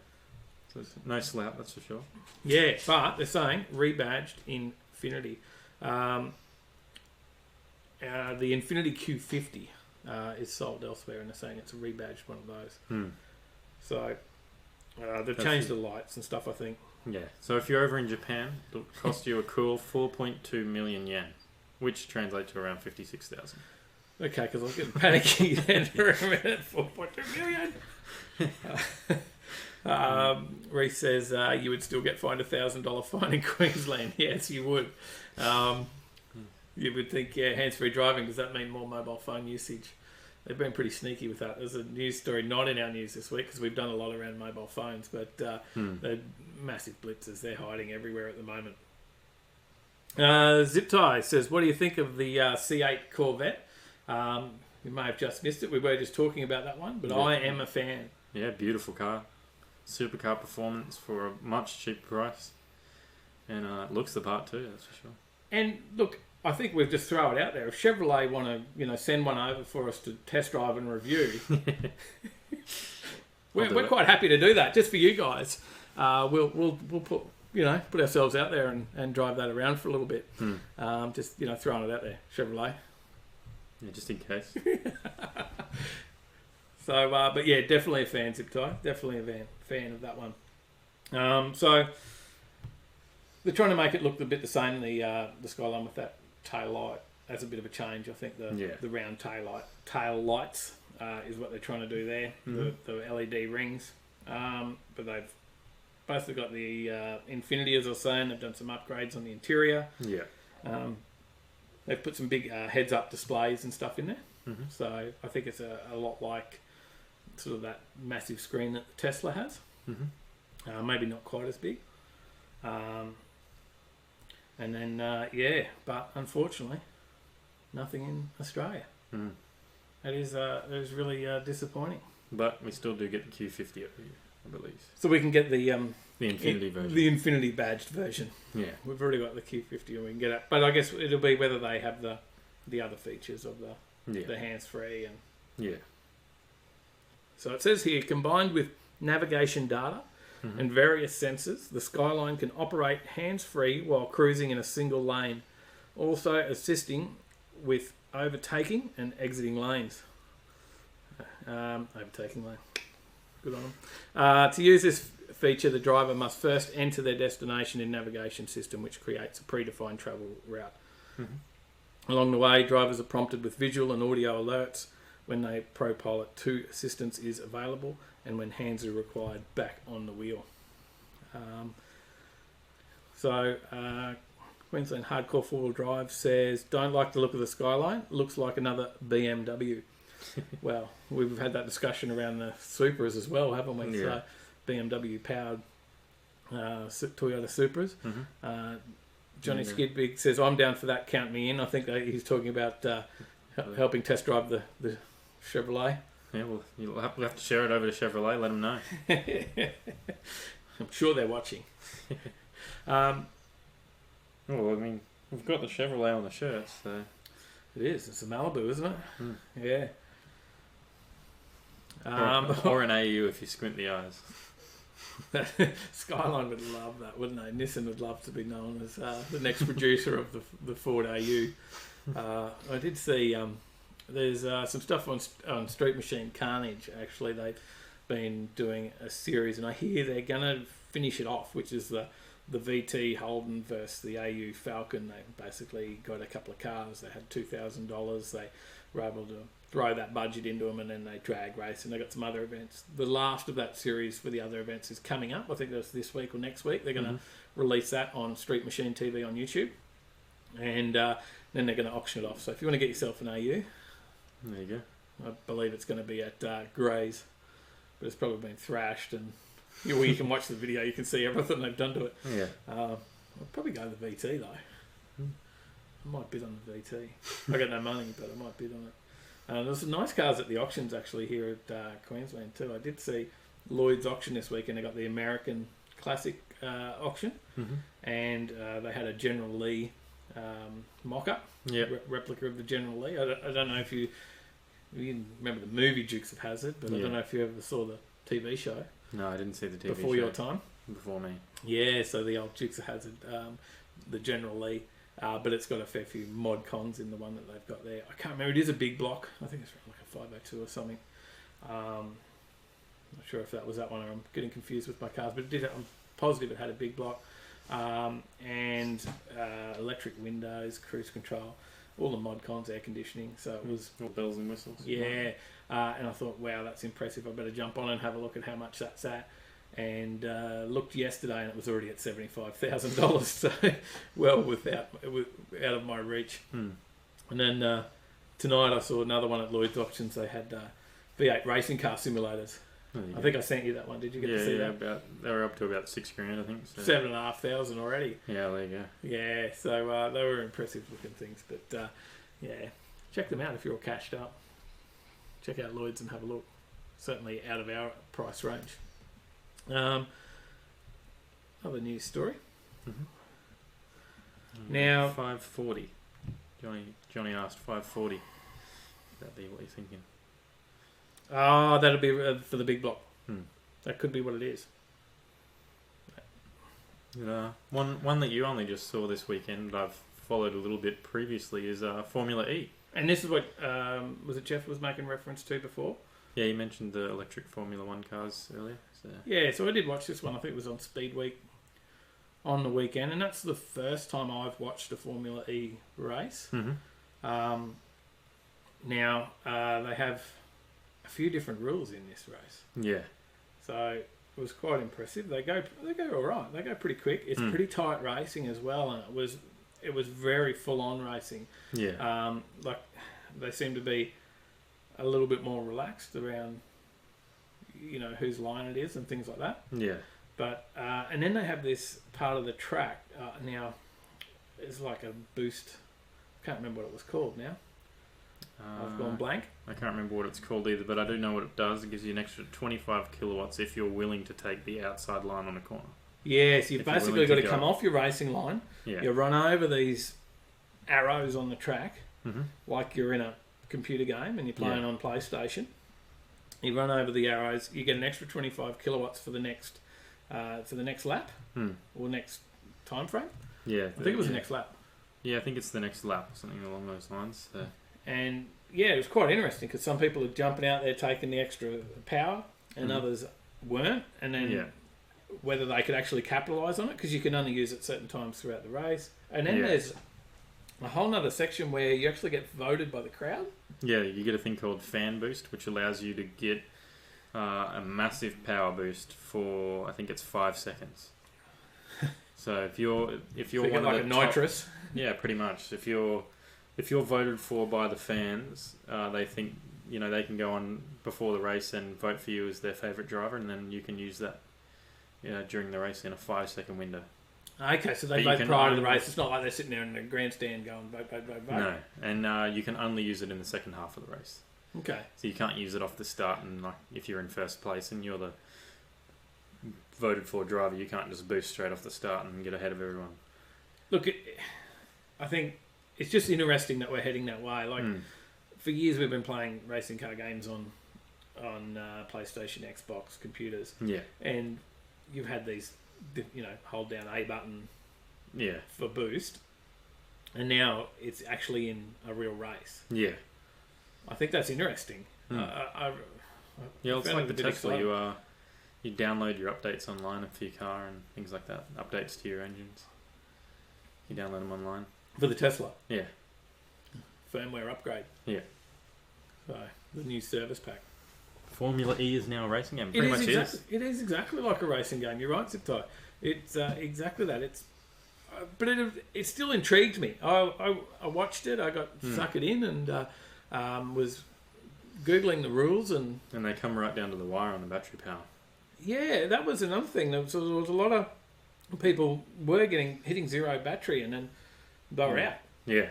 So it's no slouch, that's for sure. Yeah, but they're saying rebadged Infinity. The Infinity Q50 is sold elsewhere, and they're saying it's a rebadged one of those. So they've changed the lights and stuff, I think. Yeah, so if you're over in Japan, it'll cost you a cool 4.2 million yen, which translates to around 56,000. Okay, because I was getting panicky then for a minute. 4.2 million. Reese says you would still get fined $1,000 fine in Queensland. Yes, you would. You would think, hands-free driving, does that mean more mobile phone usage? They've been pretty sneaky with that. There's a news story not in our news this week because we've done a lot around mobile phones, but they're massive blitzers. They're hiding everywhere at the moment. Zip Tie says, what do you think of the C8 Corvette? You may have just missed it. We were just talking about that one, but I am a fan. Yeah, beautiful car. Supercar performance for a much cheaper price. And it looks the part too, that's for sure. And look, I think we'll just throw it out there. If Chevrolet want to, send one over for us to test drive and review, we're quite happy to do that just for you guys. We'll put ourselves out there and drive that around for a little bit. Just throwing it out there, Chevrolet. Yeah, just in case. So, but yeah, definitely a fan, Zip Tie. Definitely a fan of that one. So they're trying to make it look a bit the same. The Skyline with that tail light as a bit of a change. I think the round tail lights is what they're trying to do there. The LED rings, but they've basically got the Infinity, as I was saying. They've done some upgrades on the interior. Yeah. They've put some big heads-up displays and stuff in there. So I think it's a lot like sort of that massive screen that the Tesla has. Maybe not quite as big. And then, but unfortunately, nothing in Australia. That is really disappointing. But we still do get the Q50 over here, I believe. So we can get the Infinity version. The Infinity badged version. Yeah. We've already got the Q50 and we can get it. But I guess it'll be whether they have the other features of the hands-free. And so it says here, combined with navigation data, and various sensors, the Skyline can operate hands-free while cruising in a single lane, also assisting with overtaking and exiting lanes. Overtaking lane. Good on them. To use this feature, the driver must first enter their destination in navigation system, which creates a predefined travel route. Mm-hmm. Along the way, drivers are prompted with visual and audio alerts when the ProPilot 2 assistance is available and when hands are required back on the wheel. Queensland Hardcore 4-Wheel Drive says, don't like the look of the Skyline. Looks like another BMW. Well, we've had that discussion around the Supras as well, haven't we? Yeah. So, BMW powered Toyota Supras. Mm-hmm. Johnny Skidbig says, I'm down for that, count me in. I think that he's talking about helping test drive the Chevrolet. Yeah, well, we'll have to share it over to Chevrolet, let them know. I'm sure they're watching. Well, I mean, we've got the Chevrolet on the shirt, so... It is. It's a Malibu, isn't it? Mm. Yeah. Or an AU if you squint the eyes. Skyline would love that, wouldn't they? Nissan would love to be known as the next producer of the Ford AU. I did see there's some stuff on Street Machine Carnage. Actually, they've been doing a series, and I hear they're going to finish it off, which is the VT Holden versus the AU Falcon. They basically got a couple of cars. They had $2,000. They were able to throw that budget into them, and then they drag race, and they got some other events. The last of that series for the other events is coming up. I think that's this week or next week. They're going to release that on Street Machine TV on YouTube, and then they're going to auction it off. So if you want to get yourself an AU, there you go. I believe it's going to be at Gray's, but it's probably been thrashed, and you can watch the video. You can see everything they've done to it. Yeah. I'll probably go the VT though. I might bid on the VT. I got no money, but I might bid on it. There's some nice cars at the auctions actually here at Queensland too. I did see Lloyd's auction this weekend. They got the American Classic auction, and they had a General Lee mock-up, replica of the General Lee. I don't know if you remember the movie Dukes of Hazzard, but I don't know if you ever saw the TV show. No, I didn't see the TV show. Before your time? Before me. Yeah, so the old Dukes of Hazzard, the General Lee, but it's got a fair few mod cons in the one that they've got there. I can't remember, it is a big block. I think it's like a 502 or something. Not sure if that was that one, or I'm getting confused with my cars, but I'm positive it had a big block. And electric windows, cruise control, all the mod cons, air conditioning. So it was all bells and whistles. Yeah, and I thought, wow, that's impressive. I better jump on and have a look at how much that's at. And looked yesterday, and it was already at $75,000. So well out of my reach. And then tonight I saw another one at Lloyd's Auctions. They had V8 racing car simulators. I think I sent you that one. Did you get to see that? They were up to about $6,000, I think. So. 7,500 already. Yeah, there you go. Yeah, so they were impressive looking things. But check them out if you're all cashed up. Check out Lloyd's and have a look. Certainly out of our price range. Another news story. Now, 540. Johnny asked 540. That'd be what you're thinking. Oh, that'll be for the big block. That could be what it is. One that you only just saw this weekend, but I've followed a little bit previously, is Formula E. And this is what was it Jeff was making reference to before? Yeah, you mentioned the electric Formula 1 cars earlier. So. Yeah, so I did watch this one. I think it was on Speed Week on the weekend, and that's the first time I've watched a Formula E race. Now they have a few different rules in this race. Yeah. So it was quite impressive. They go all right. They go pretty quick. It's pretty tight racing as well, and it was very full on racing. Yeah. Like they seem to be a little bit more relaxed around, whose line it is and things like that. Yeah. But and then they have this part of the track now. It's like a boost. I can't remember what it was called now. I've gone blank. I can't remember what it's called either, but I do know what it does. It gives you an extra 25 kilowatts if you're willing to take the outside line on a corner. Yeah, so you've basically got to come off your racing line. Yeah. You run over these arrows on the track, like you're in a computer game and you're playing on PlayStation. You run over the arrows. You get an extra 25 kilowatts for the next lap or next time frame. Yeah, I think it was the next lap. Yeah, I think it's the next lap or something along those lines. So. And yeah, it was quite interesting because some people are jumping out there taking the extra power and others weren't. And then whether they could actually capitalise on it, because you can only use it certain times throughout the race. And then there's a whole nother section where you actually get voted by the crowd. Yeah, you get a thing called fan boost, which allows you to get a massive power boost for, I think it's 5 seconds. So if you're one of like the a top, nitrous. yeah, pretty much. If you're voted for by the fans, they think they can go on before the race and vote for you as their favourite driver, and then you can use that during the race in a 5-second window. Okay, so they vote prior to the race. It's not like they're sitting there in the grandstand going vote, vote, vote, vote. No, and you can only use it in the second half of the race. Okay. So you can't use it off the start, and like if you're in first place and you're the voted for driver, you can't just boost straight off the start and get ahead of everyone. Look, I think it's just interesting that we're heading that way. Like for years, we've been playing racing car games on PlayStation, Xbox, computers. Yeah. And you've had these, hold down A button. Yeah. For boost, and now it's actually in a real race. Yeah. I think that's interesting. It's like the Tesla. You download your updates online for your car and things like that. Updates to your engines. You download them online. For the Tesla? Yeah. Firmware upgrade? Yeah. So, the new service pack. Formula E is now a racing game. Pretty much is. It is exactly like a racing game. You're right, Ziptai. It's exactly that. But it still intrigued me. I watched it. I got sucked in and was Googling the rules. And they come right down to the wire on the battery power. Yeah, that was another thing. There was a lot of people were hitting zero battery, and then they were out. Yeah,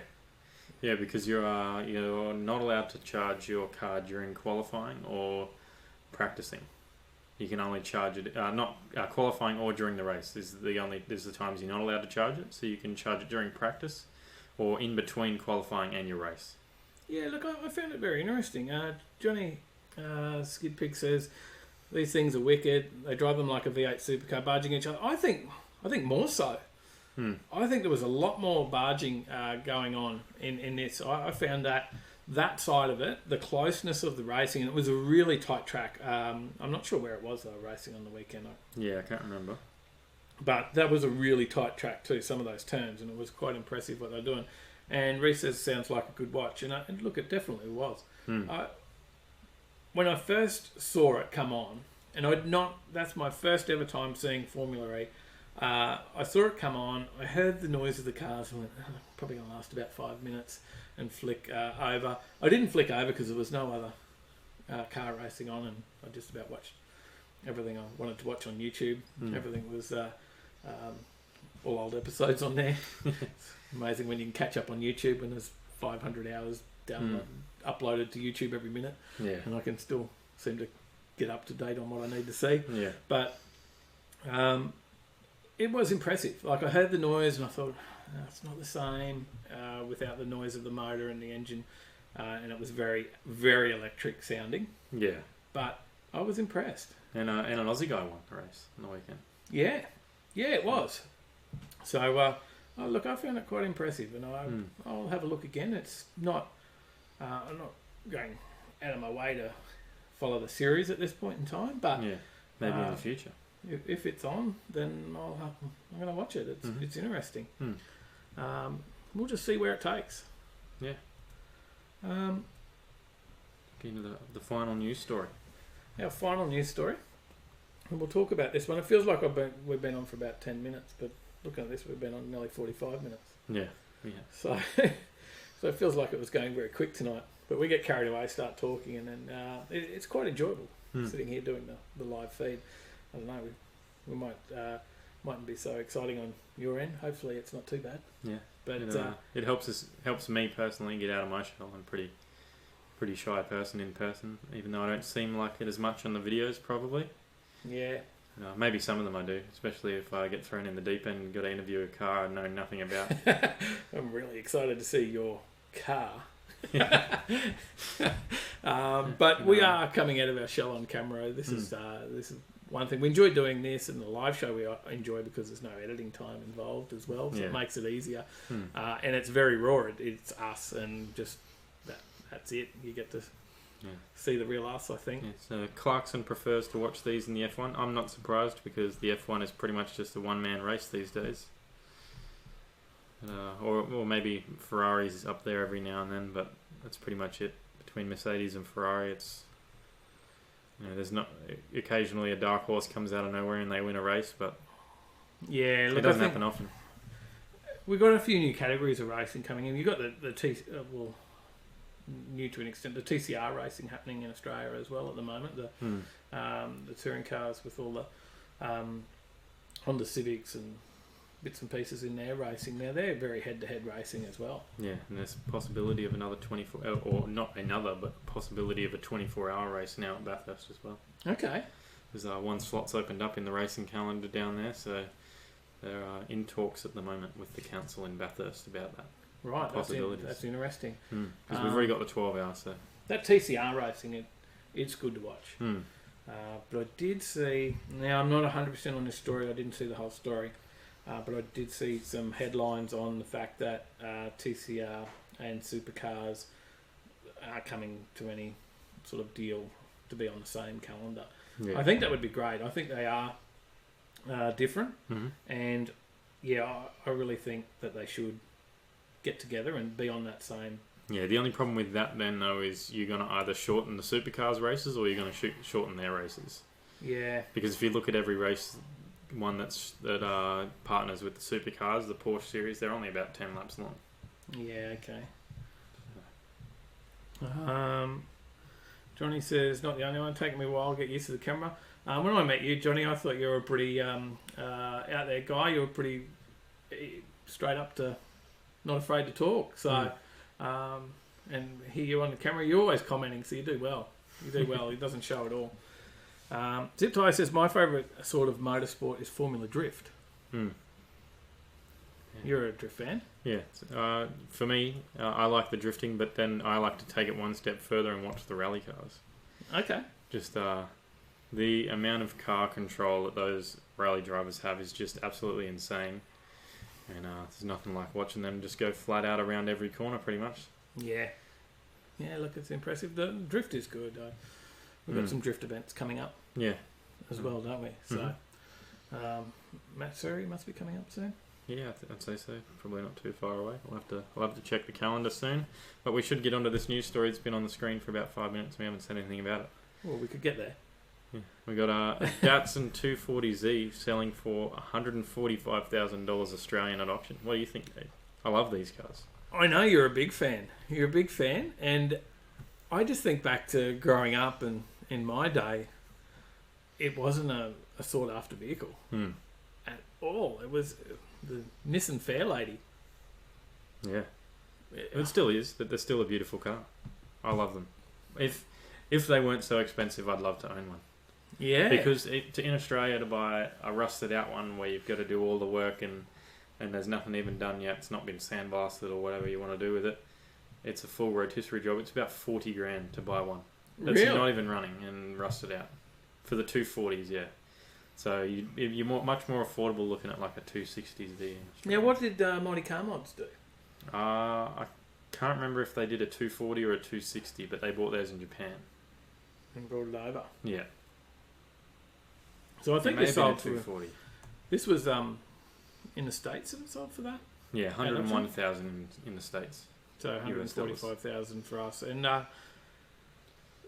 yeah, because you're not allowed to charge your car during qualifying or practicing. You can only charge it not qualifying or during the race. There's the times you're not allowed to charge it. So you can charge it during practice or in between qualifying and your race. Yeah, look, I found it very interesting. Johnny Skid Pig says. These things are wicked. They drive them like a V8 supercar, barging each other. I think more so. I think there was a lot more barging going on in this. I found that side of it, the closeness of the racing, and it was a really tight track. I'm not sure where it was though, racing on the weekend. Yeah, I can't remember. But that was a really tight track too, some of those turns, and it was quite impressive what they're doing. And Reese says sounds like a good watch, and look, it definitely was. When I first saw it come on, and that's my first ever time seeing Formula E, I saw it come on, I heard the noise of the cars, and went, probably going to last about 5 minutes, and flick over. I didn't flick over because there was no other car racing on, and I just about watched everything I wanted to watch on YouTube. Everything was all old episodes on there. It's amazing when you can catch up on YouTube when there's 500 hours uploaded to YouTube every minute, and I can still seem to get up to date on what I need to see. Yeah, but it was impressive. Like I heard the noise and I thought it's not the same without the noise of the motor and the engine, and it was very, very electric sounding. Yeah, but I was impressed. And an Aussie guy won the race on the weekend. Yeah, it was. So look, I found it quite impressive, and I'll have a look again. It's not. I'm not going out of my way to follow the series at this point in time, but maybe in the future. If it's on, then I'm going to watch it. It's interesting. We'll just see where it takes. Yeah. Into the final news story. Our final news story, and we'll talk about this one. It feels like we've been on for about 10 minutes, but looking at this, we've been on nearly 45 minutes. Yeah. So it feels like it was going very quick tonight. But we get carried away, start talking, and then it's quite enjoyable sitting here doing the live feed. I don't know, we mightn't be so exciting on your end. Hopefully it's not too bad. Yeah. But it helps me personally get out of my shell. I'm pretty shy person in person, even though I don't seem like it as much on the videos probably. Yeah. Maybe some of them I do, especially if I get thrown in the deep end and got to interview a car I know nothing about. I'm really excited to see your car. But we are coming out of our shell on camera. This is one thing. We enjoy doing this, and the live show we enjoy because there's no editing time involved as well, so it makes it easier. And it's very raw. It's us, and just that's it. You get to see the real us, I think. Yeah, so Clarkson prefers to watch these in the F1. I'm not surprised because the F1 is pretty much just a one-man race these days. Or maybe Ferrari's up there every now and then, but that's pretty much it. Between Mercedes and Ferrari, it's there's not occasionally a dark horse comes out of nowhere and they win a race, but yeah, look, it doesn't happen often. We've got a few new categories of racing coming in. You've got new to an extent, the TCR racing happening in Australia as well at the moment. The touring cars with all the Honda Civics and bits and pieces in their racing. Now they're very head-to-head racing as well. Yeah, and there's a possibility of another 24, or not another, but possibility of a 24-hour race now at Bathurst as well. Okay. There's one slot's opened up in the racing calendar down there, so they're in talks at the moment with the council in Bathurst about that. Right, that's interesting. Because we've already got the 12 hours. So that TCR racing, it's good to watch. But I did see, now I'm not 100% on this story, I didn't see the whole story, but I did see some headlines on the fact that TCR and supercars are coming to any sort of deal to be on the same calendar. Yeah. I think that would be great. I think they are different, and yeah, I really think that they should get together and be on that same. Yeah, the only problem with that then though is you're going to either shorten the supercars races or you're going to shorten their races. Yeah. Because if you look at every race, one that partners with the supercars, the Porsche series, they're only about 10 laps long. Yeah, okay. Johnny says, not the only one, taking me a while to get used to the camera. When I met you, Johnny, I thought you were a pretty out there guy. You were pretty straight up to not afraid to talk. So, and here you on the camera, you're always commenting, so you do well. You do well. It doesn't show at all. Zip Tie says, my favourite sort of motorsport is Formula Drift. Yeah. You're a drift fan? Yeah. For me, I like the drifting, but then I like to take it one step further and watch the rally cars. Okay. Just the amount of car control that those rally drivers have is just absolutely insane. And there's nothing like watching them just go flat out around every corner, pretty much. Yeah. Yeah, look, it's impressive. The drift is good. We've got some drift events coming up. Yeah. As well, don't we? So, Matsuri must be coming up soon. Yeah, I'd say so. Probably not too far away. We'll have to check the calendar soon. But we should get onto this news story. It's been on the screen for about 5 minutes. We haven't said anything about it. Well, we could get there. Yeah. We got a Datsun 240Z selling for $145,000 Australian at auction. What do you think, Dave? I love these cars. I know you're a big fan. You're a big fan, and I just think back to growing up, and in my day, it wasn't a sought after vehicle at all. It was the Nissan Fairlady. Yeah, it still is. But they're still a beautiful car. I love them. If they weren't so expensive, I'd love to own one. Yeah, because in Australia to buy a rusted out one where you've got to do all the work and there's nothing even done yet, it's not been sandblasted or whatever you want to do with it, it's a full rotisserie job. It's about $40,000 to buy one that's really? Not even running and rusted out for the 240s. Yeah, so you're much more affordable looking at like a 260Z. Yeah, what did Monty Car Mods do? I can't remember if they did a 240 or a 260, but they bought theirs in Japan and brought it over. Yeah. So I think they sold 240. This was in the States that it sold for that? Yeah, 101,000 in the States. So 145,000 for us. And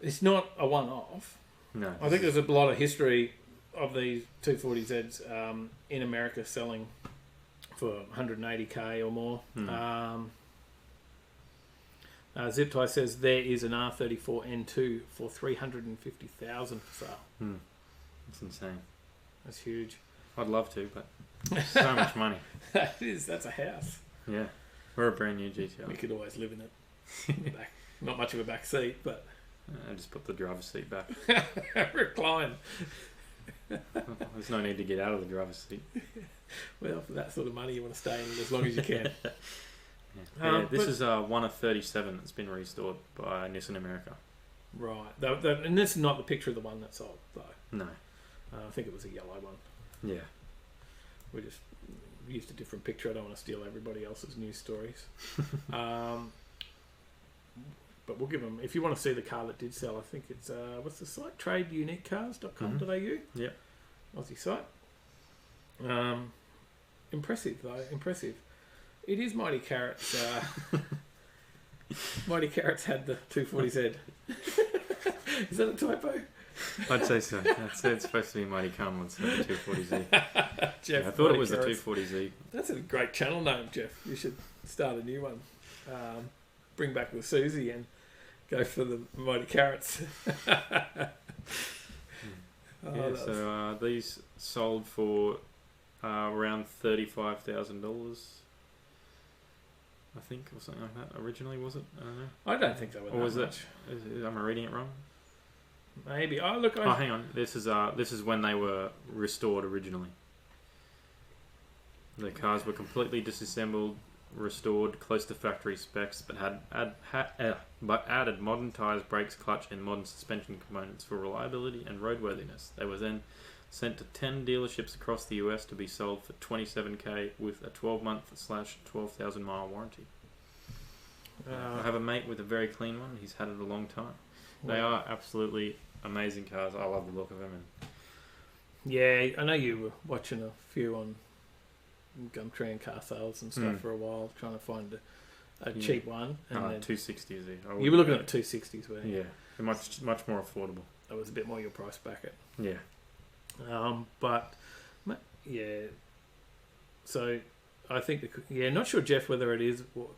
it's not a one-off. No. I think there's a lot of history of these 240Zs in America selling for 180k or more. Zip Tie says there is an R34 N2 for $350,000 for sale. That's insane. That's huge. I'd love to, but so much money. That's a house. Yeah. We're a brand new GTR. We could always live in it. In the back. Not much of a back seat, but... I just put the driver's seat back. Recline. There's no need to get out of the driver's seat. Well, for that sort of money, you want to stay in as long as you can. This is one of 37 that's been restored by Nissan America. Right. And this is not the picture of the one that sold, though. No. I think it was a yellow one. Yeah. We just used a different picture. I don't want to steal everybody else's news stories. But but we'll give them. If you want to see the car that did sell, I think it's what's the site? TradeUniqueCars.com.au. Yep. Aussie site. Impressive though. Impressive. It is Mighty Carrots. Mighty Carrots had the 240Z. Is that a typo? I'd say so. It's supposed to be Mighty Cum instead of 240Z. Jeff, I thought it was Carrots. the 240Z. That's a great channel name, Jeff. You should start a new one. Bring back the Susie and go for the Mighty Carrots. So these sold for around $35,000, I think, or something like that. Originally, was it? I don't know. I don't think they were. Or was that much. Am I reading it wrong? Maybe. Oh, look. Oh, hang on. This is when they were restored originally. The cars were completely disassembled, restored close to factory specs, but added modern tyres, brakes, clutch, and modern suspension components for reliability and roadworthiness. They were then sent to 10 dealerships across the US to be sold for $27,000 with a 12-month/12,000 mile warranty. I have a mate with a very clean one. He's had it a long time. They are absolutely amazing cars. I love the look of them. And yeah, I know you were watching a few on Gumtree and car sales and stuff for a while, trying to find a cheap one. And then 260 is it? You were looking at 260s, weren't you? Yeah, they're much more affordable. That was a bit more your price bracket. Yeah. But yeah, so I think not sure, Jeff, whether it is what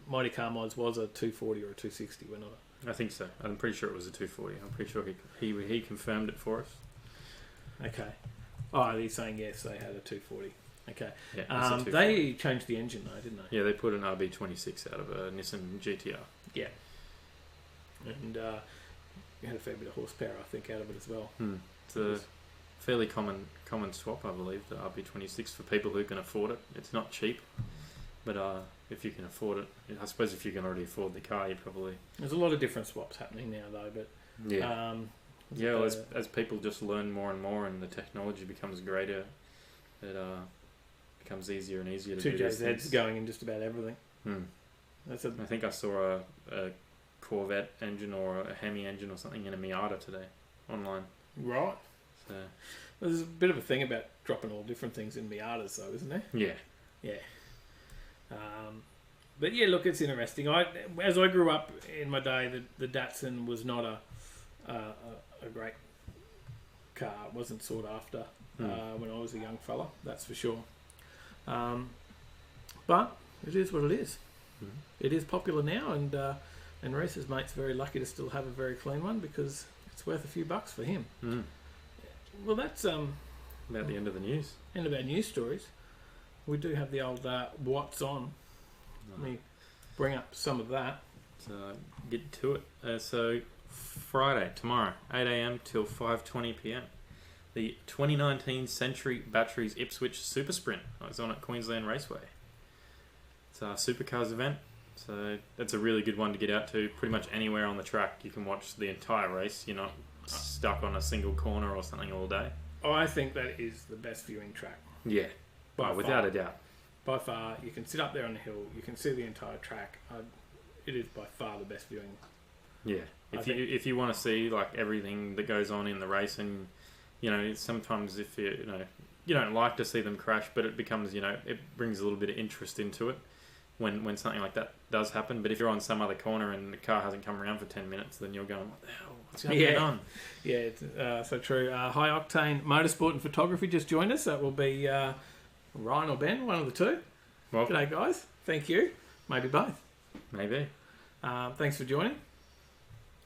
Mighty Car Mods was a 240 or a 260. We're not. I think so. I'm pretty sure it was a 240. I'm pretty sure he confirmed it for us. Okay. Oh, he's saying yes, they had a 240. Okay. Yeah, they changed the engine though, didn't they? Yeah, they put an RB26 out of a Nissan GTR. Yeah. And you had a fair bit of horsepower, I think, out of it as well. It's a fairly common swap, I believe, the RB26 for people who can afford it. It's not cheap, but if you can afford it, I suppose if you can already afford the car, you probably... There's a lot of different swaps happening now, though, but... Yeah. Well, as people just learn more and more and the technology becomes greater, it becomes easier and easier to do these things. 2JZ's going in just about everything. I think I saw a Corvette engine or a Hemi engine or something in a Miata today online. Right. So there's a bit of a thing about dropping all different things in Miatas, though, isn't there? Yeah. Yeah. But yeah, look, it's interesting. As I grew up in my day, the Datsun was not a great car. It wasn't sought after when I was a young fella, that's for sure. But it is what it is. It is popular now, and Reese's mate's very lucky to still have a very clean one because it's worth a few bucks for him. Well, that's about the end of the news. End of our news stories. We do have the old what's on. Let me bring up some of that. So get to it. So Friday, tomorrow, 8 a.m. till 5:20 p.m. The 2019 Century Batteries Ipswich Super Sprint is on at Queensland Raceway. It's a supercars event, so that's a really good one to get out to. Pretty much anywhere on the track, you can watch the entire race. You're not stuck on a single corner or something all day. I think that is the best viewing track. Yeah, without a doubt. By far, you can sit up there on the hill. You can see the entire track. It is by far the best viewing. Yeah, if you want to see like everything that goes on in the race, and sometimes if you don't like to see them crash, but it becomes it brings a little bit of interest into it when something like that does happen. But if you're on some other corner and the car hasn't come around for 10 minutes, then you're going, what the hell? What's going on? Yeah, it's so true. High Octane Motorsport and Photography just joined us. That will be Ryan or Ben, one of the two. Well, g'day guys. Thank you. Maybe both. Maybe. Thanks for joining.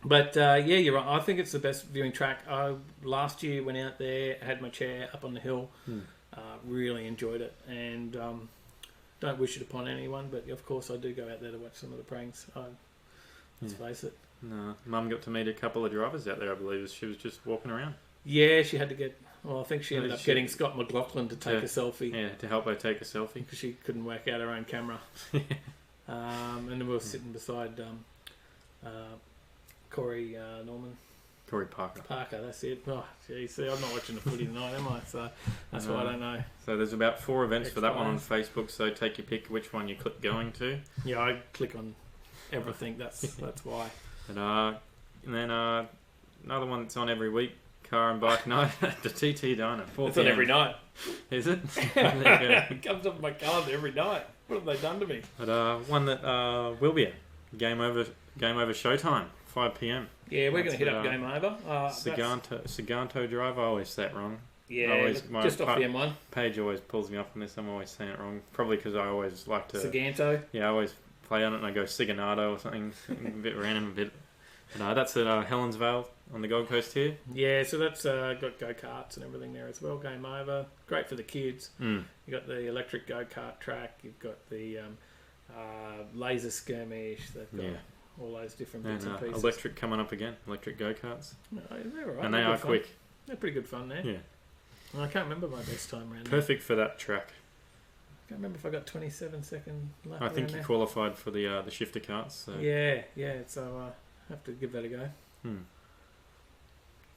But yeah, you're right. I think it's the best viewing track. Last year went out there, had my chair up on the hill, really enjoyed it, and don't wish it upon anyone. But of course, I do go out there to watch some of the pranks. Let's face it. No, Mum got to meet a couple of drivers out there. I believe she was just walking around. Yeah, she had to get. Well, I think she ended up getting Scott McLaughlin to take a selfie. Yeah, to help her take a selfie because she couldn't work out her own camera. And then we were sitting beside Corey Norman. Corey Parker. That's it. Oh, geez, see, I'm not watching the footy tonight, am I? So that's why I don't know. So there's about 4 events for that one on Facebook. So take your pick which one you click going to. Yeah, I click on everything. That's why. And then another one that's on every week, car and bike night at the TT Diner. 4 It's on PM. every night. Is it? There you go. It comes up my calendar every night. What have they done to me? But one that will be a game over showtime, 5 PM. Yeah, we're going to That's hit up Game Over. Siganto Drive. I always say it wrong. Yeah, just off the M1. Page always pulls me off on this. I'm always saying it wrong. Probably because I always like to... Siganto. Yeah, I always play on it and I go Siganato or something a bit random, a bit... But, that's at Helensvale on the Gold Coast here. Yeah, so that's got go-karts and everything there as well. Game Over. Great for the kids. You've got the electric go-kart track. You've got the laser skirmish. They've got all those different bits and pieces. Electric coming up again. Electric go-karts. No, they're all right. And they are quick. They're pretty good fun there. Yeah. And I can't remember my best time around Perfect for that track. I can't remember if I got 27 second lap. I think you qualified for the shifter carts. So. Yeah. So I have to give that a go.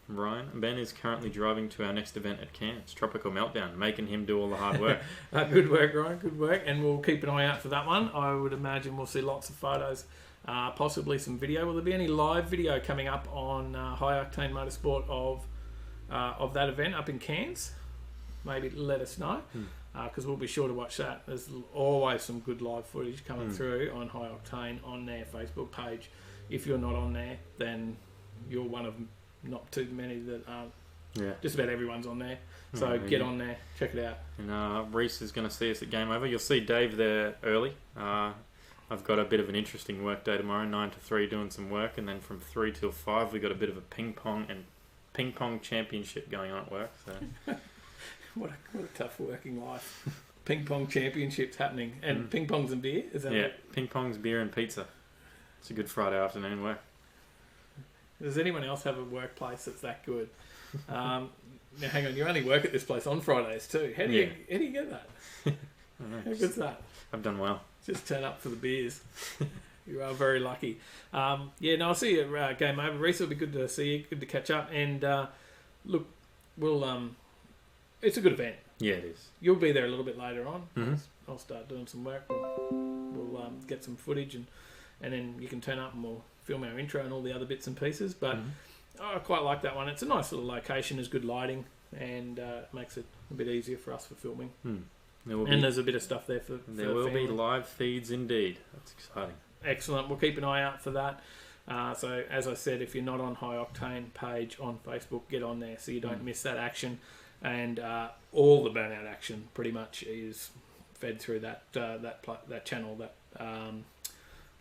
Ryan, Ben is currently driving to our next event at Cairns, Tropical Meltdown, making him do all the hard work. Good work, Ryan. Good work. And we'll keep an eye out for that one. I would imagine we'll see lots of photos, possibly some video. Will there be any live video coming up on High Octane Motorsport of that event up in Cairns? Maybe let us know, because we'll be sure to watch that. There's always some good live footage coming through on High Octane on their Facebook page. If you're not on there, then you're one of not too many that aren't. Yeah. Just about everyone's on there. So get on there, check it out. And Reese is going to see us at Game Over. You'll see Dave there early. I've got a bit of an interesting work day tomorrow, 9 to 3 doing some work, and then from 3 till 5 we've got a bit of a ping pong championship going on at work. So what a tough working life. Ping pong championships happening, and ping pongs and beer. Is that it? Ping pongs, beer, and pizza. It's a good Friday afternoon work. Does anyone else have a workplace that's that good? Now, hang on, you only work at this place on Fridays too. How do you get that? How good's that? I've done well. Just turn up for the beers. You are very lucky. I'll see you at Game Over. Reese, it'll be good to see you. Good to catch up. And look, we'll. It's a good event. Yeah, it is. You'll be there a little bit later on. I'll start doing some work. We'll get some footage and then you can turn up and we'll film our intro and all the other bits and pieces. But I quite like that one. It's a nice little location. There's good lighting and it makes it a bit easier for us for filming. There's a bit of stuff there for there will be live feeds indeed. That's exciting. Excellent. We'll keep an eye out for that. So as I said, if you're not on High Octane page on Facebook, get on there so you don't miss that action. And all the burnout action pretty much is fed through that channel, that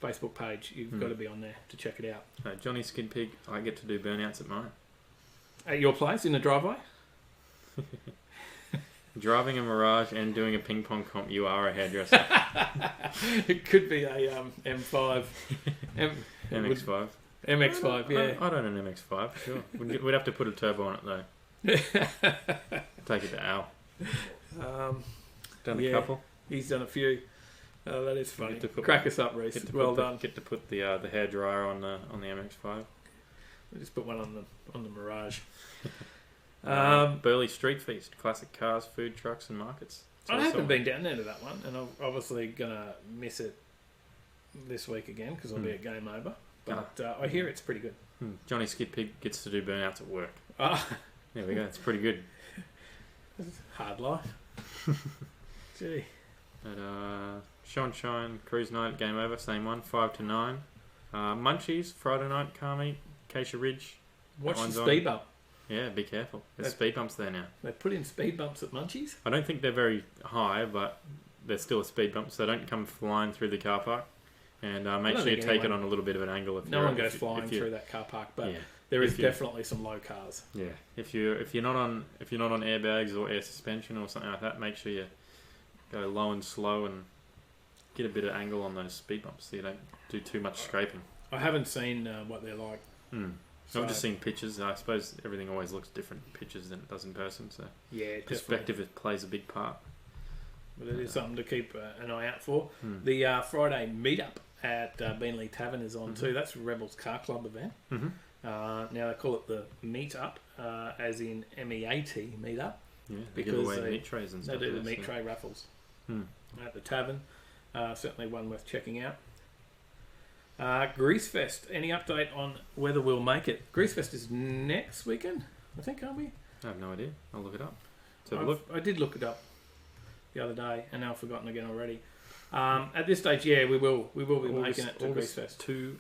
Facebook page. You've got to be on there to check it out. Johnny Skid Pig, I get to do burnouts at mine. At your place in the driveway? Driving a Mirage and doing a ping pong comp, you are a hairdresser. It could be a M5. MX5. MX5, yeah. I don't know an MX5, sure. We'd have to put a turbo on it though. Take it to Al. Done a couple. He's done a few. Oh, that is funny. Crack us up, Reese. Well done. Get to put the hairdryer on the MX5. We just put one on the Mirage. Burley Street Feast, classic cars, food trucks, and markets. I haven't been down there to that one, and I'm obviously gonna miss it this week again because I'll be at Game Over. But I hear it's pretty good. Johnny Skid Pig gets to do burnouts at work. There we go. It's pretty good. Hard life. Gee. At Sean Shine Cruise Night, Game Over, same one, 5 to 9. Munchies Friday night car meet, Acacia Ridge. Watch the speed bump. Yeah, be careful. There's speed bumps there now. They put in speed bumps at Munchies? I don't think they're very high, but they're still a speed bump, so don't come flying through the car park. And make sure you take it on a little bit of an angle. No one goes flying through that car park, but there is definitely some low cars. Yeah, if you're not on airbags or air suspension or something like that, make sure you go low and slow and get a bit of angle on those speed bumps so you don't do too much scraping. I haven't seen what they're like. So I've just seen pictures. I suppose everything always looks different in pictures than it does in person. So perspective plays a big part. But it is something to keep an eye out for. The Friday meetup at Beanley Tavern is on too. That's Rebels Car Club event. Now they call it the meetup, as in MEAT meetup. Yeah, because they meat trays and stuff. They do the meat tray raffles at the tavern. Certainly one worth checking out. Greasefest. Any update on whether we'll make it? Greasefest is next weekend, I think, aren't we? I have no idea. I'll look it up. Let's have a look. I did look it up the other day, and now I've forgotten again already. At this stage, yeah, we will be making it to Greasefest.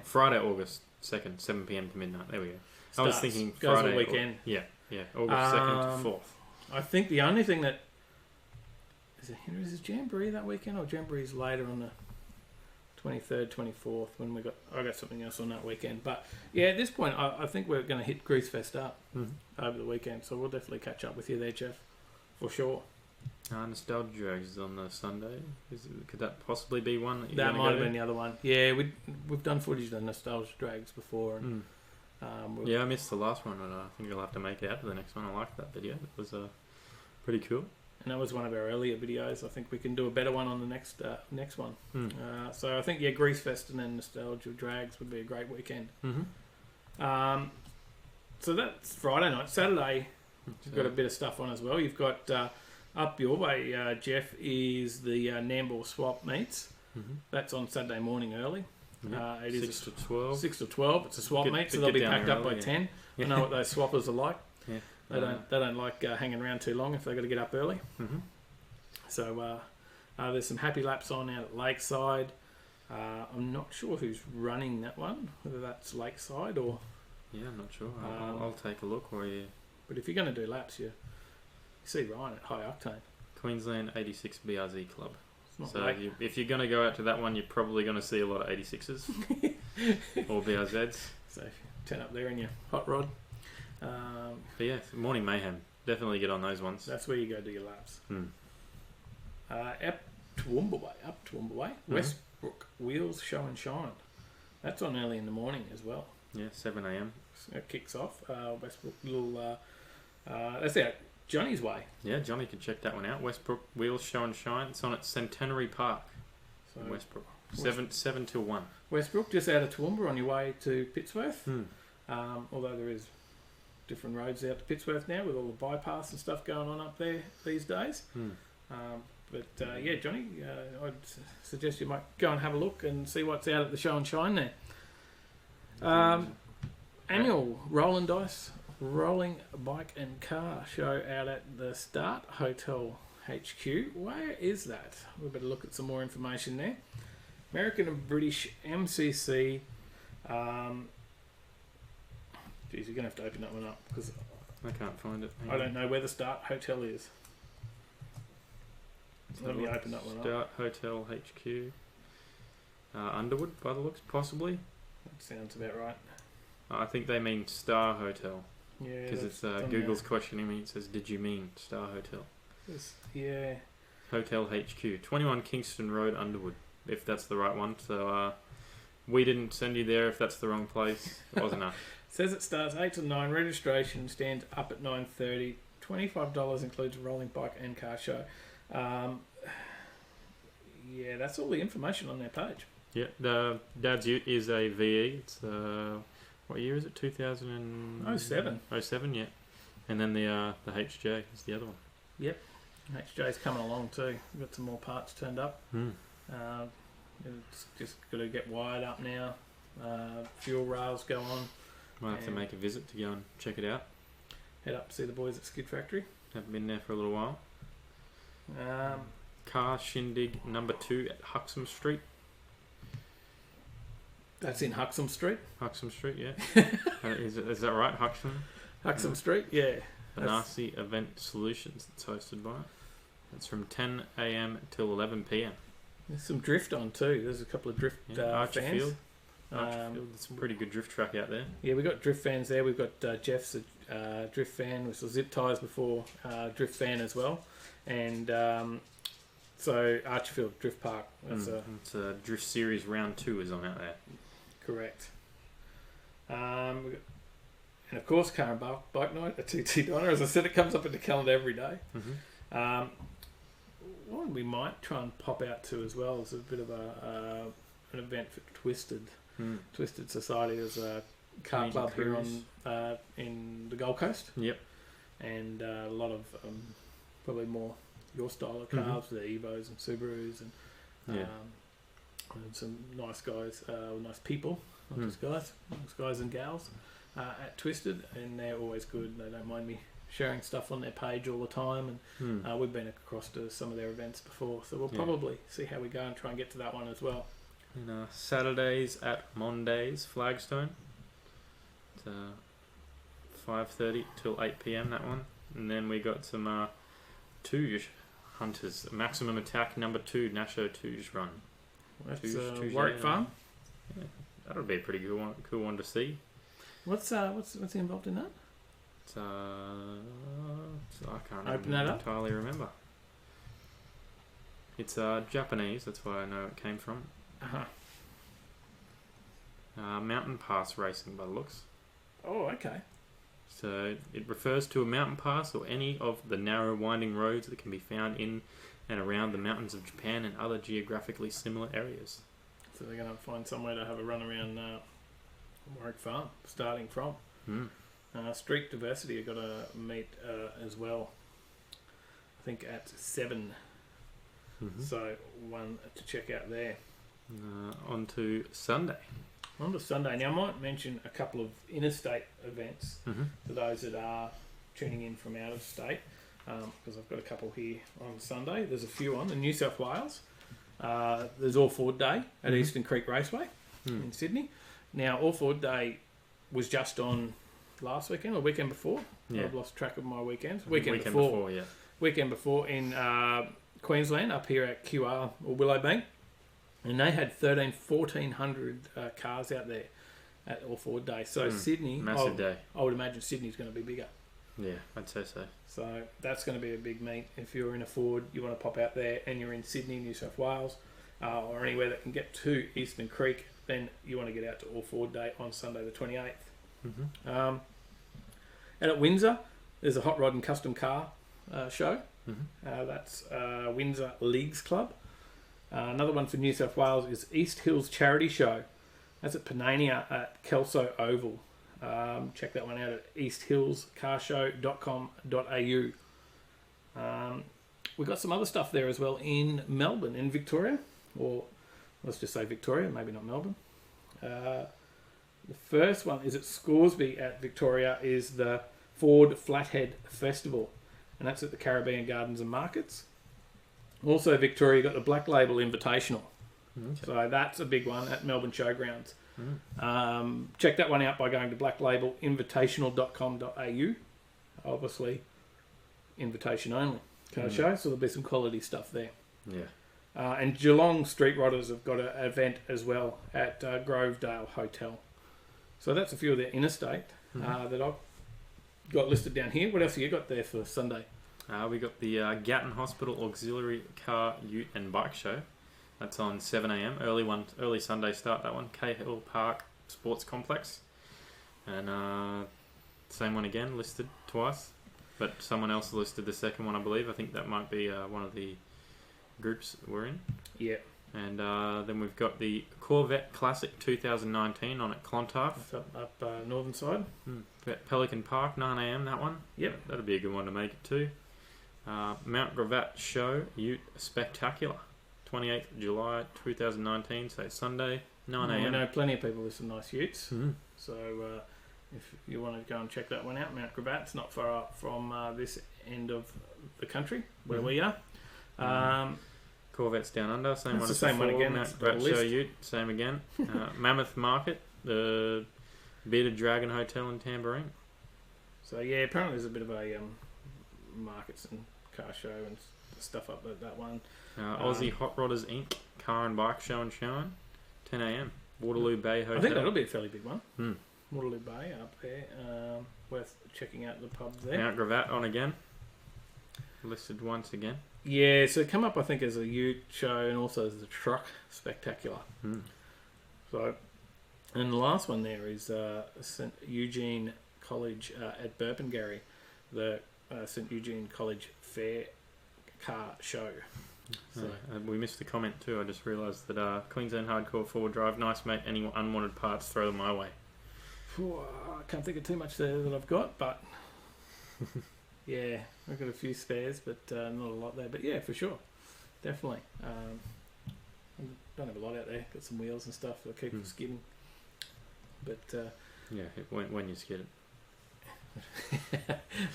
Friday, August 2nd, 7 p.m. to midnight. There we go. I was thinking goes Friday all weekend. Yeah, August 2nd to 4th. I think the only thing that is Jamboree that weekend, or Jamboree's later on the 23rd, 24th when I got something else on that weekend. But yeah, at this point, I think we're going to hit Greasefest up over the weekend, so we'll definitely catch up with you there, Jeff, for sure. Nostalgia Drags is on the Sunday. Could that possibly be one that might have been the other one? Yeah, we've done footage of Nostalgia Drags before. And, I missed the last one, and I think you'll have to make it out to the next one. I liked that video. It was pretty cool. And that was one of our earlier videos. I think we can do a better one on the next one. So I think, Greasefest and then Nostalgia Drags would be a great weekend. So that's Friday night. Saturday, you've got a bit of stuff on as well. You've got up your way, Jeff, is the Nambour Swap meets. That's on Saturday morning early. It is 6 to 12. 6 to 12. It's a swap meet, so they'll be packed up by 10. I know what those swappers are like. Yeah. They don't like hanging around too long if they've got to get up early. So there's some happy laps on out at Lakeside. I'm not sure who's running that one, whether that's Lakeside or... Yeah, I'm not sure. I'll take a look for you. But if you're going to do laps, you see Ryan at High Octane. Queensland 86 BRZ Club. So if you're going to go out to that one, you're probably going to see a lot of 86s or BRZs. So if you turn up there in your hot rod. But yeah, Morning Mayhem. Definitely get on those ones. That's where you go do your laps. Up Toowoomba Way. Westbrook Wheels Show and Shine. That's on early in the morning as well. Yeah, 7 a.m. So it kicks off. Westbrook little... that's out Johnny's Way. Yeah, Johnny can check that one out. Westbrook Wheels Show and Shine. It's on at Centenary Park in Westbrook. 7 till 1. Westbrook, just out of Toowoomba on your way to Pittsworth. Although there is different roads out to Pittsworth now with all the bypass and stuff going on up there these days. Johnny, I'd suggest you might go and have a look and see what's out at the Show and Shine there. Annual Rolling Dice Rolling Bike and Car show out at the Start Hotel HQ. Where is that? We better look at some more information there. American and British MCC. Geez, you're going to have to open that one up because I can't find it. I don't know where the Start Hotel is. Let me open that one up. Start Hotel HQ. Underwood, by the looks, possibly. That sounds about right. I think they mean Star Hotel. Yeah, because it's Google's questioning me. It says, "Did you mean Star Hotel?" Yeah. Hotel HQ, 21 Kingston Road, Underwood. If that's the right one. So we didn't send you there. If that's the wrong place, it wasn't us. Says it starts 8 to 9. Registration stands up at 9:30. $25 includes a rolling bike and car show. Yeah, that's all the information on their page. Yeah, the Dad's Ute is a VE. It's what year is it? 2007. 07, yeah. And then the HJ is the other one. Yep, HJ's coming along too. We've got some more parts turned up. It's just got to get wired up now. Fuel rails go on. Might have to make a visit to go and check it out. Head up to see the boys at Skid Factory. Haven't been there for a little while. Car Shindig number 2 at Huxham Street. That's in Huxham Street? Huxham Street, yeah. Is that right, Huxham? Huxham Street, yeah. Benassi Event Solutions that's hosted by it. It's from 10 a.m. till 11 p.m. There's some drift on too. There's a couple of drift fans. Archerfield, there's some pretty good drift track out there. Yeah, we've got drift fans there. We've got Jeff's drift fan, which was Zip Tyres before drift fan as well. And so Archerfield Drift Park. It's a Drift Series Round 2 is on out there. Correct. And of course, Car and Bike Night at TT Diner. As I said, it comes up in the calendar every day. One we might try and pop out to as well is a bit of an event for Twisted. Twisted Society is a car club here in the Gold Coast. Yep. And a lot of probably more your style of cars, the Evos and Subarus and And some nice guys, nice people, not just guys, nice guys and gals at Twisted, and they're always good. They don't mind me sharing stuff on their page all the time, and we've been across to some of their events before, so we'll probably see how we go and try and get to that one as well. And Saturdays at Mondays, Flagstone. It's 5:30 till 8 p.m. that one, and then we got some Touge Hunters, Maximum Attack number 2, Nasho Touge run. That's Warwick Farm. Yeah, that'll be a pretty cool one to see. What's involved in that? It's, I can't entirely remember. It's Japanese, that's why I know it came from. Mountain pass racing by the looks. Oh, okay. So it refers to a mountain pass or any of the narrow winding roads that can be found in and around the mountains of Japan and other geographically similar areas. So they're going to find somewhere to have a run around Warwick Farm, starting from. Street Diversity have got to meet as well, I think at 7. So one to check out there. On to Sunday. On to Sunday. Now I might mention a couple of interstate events for those that are tuning in from out of state, because I've got a couple here on Sunday. There's a few on in New South Wales. There's All Ford Day at Eastern Creek Raceway in Sydney. Now All Ford Day was just on last weekend or weekend before. I've lost track of my weekends. Weekend before in Queensland, up here at QR or Willowbank, and they had 1,400 cars out there at All Ford Day. So Sydney, massive day. I would imagine Sydney's going to be bigger. Yeah, I'd say so. So that's going to be a big meet. If you're in a Ford, you want to pop out there, and you're in Sydney, New South Wales, or anywhere that can get to Eastern Creek, then you want to get out to All Ford Day on Sunday the 28th. And at Windsor, there's a hot rod and custom car show. That's Windsor Leagues Club. Another one for New South Wales is East Hills Charity Show. That's at Panania at Kelso Oval. Check that one out at easthillscarshow.com.au. We've got some other stuff there as well in Melbourne, in Victoria, or let's just say Victoria, maybe not Melbourne. The first one is at Scoresby at Victoria, is the Ford Flathead Festival, and that's at the Caribbean Gardens and Markets. Also Victoria got the Black Label Invitational. So that's a big one at Melbourne Showgrounds. Check that one out by going to blacklabelinvitational.com.au. Obviously, invitation only car show, so there'll be some quality stuff there. And Geelong Street Rodders have got an event as well at Grovedale Hotel. So that's a few of their interstate that I've got listed down here. What else have you got there for Sunday? We got the Gatton Hospital Auxiliary Car, Ute and Bike Show. That's on 7 a.m. Early Sunday start, that one. Cahill Park Sports Complex. And same one again, listed twice. But someone else listed the second one, I believe. I think that might be one of the groups we're in. Yeah. And then we've got the Corvette Classic 2019 on at Clontarf. Up northern side. At Pelican Park, 9 a.m. that one. Yep. That'll be a good one to make it to. Mount Gravatt Show Ute Spectacular. 28th July 2019, so it's Sunday, 9 a.m. I know plenty of people with some nice utes. So if you want to go and check that one out, Mount Gravatt's not far up from this end of the country where we are. Corvette's Down Under, same one as the same before. one again. Mount Gravatt Show Ute, same again. Mammoth Market, the Bearded Dragon Hotel in Tamborine. So yeah, apparently there's a bit of a markets and car show and stuff up at that one. Aussie Hot Rodders Inc. Car and Bike Show and Showing, 10 a.m. Waterloo Bay Hotel. I think that'll be a fairly big one. Waterloo Bay up there. Worth checking out the pub there. Mount Gravatt on again. Listed once again. Yeah, so come up I think as a ute show and also as a truck spectacular. So, and the last one there is St Eugene College at Burpengary, the St Eugene College Fair Car Show. So. We missed the comment too. I just realised that Queensland Hardcore Forward Drive, nice mate, any unwanted parts, throw them my way. I can't think of too much there that I've got, but yeah, I've got a few spares, but not a lot there. But yeah, for sure, definitely. Don't have a lot out there. Got some wheels and stuff that keep skidding. But yeah, when you skid it.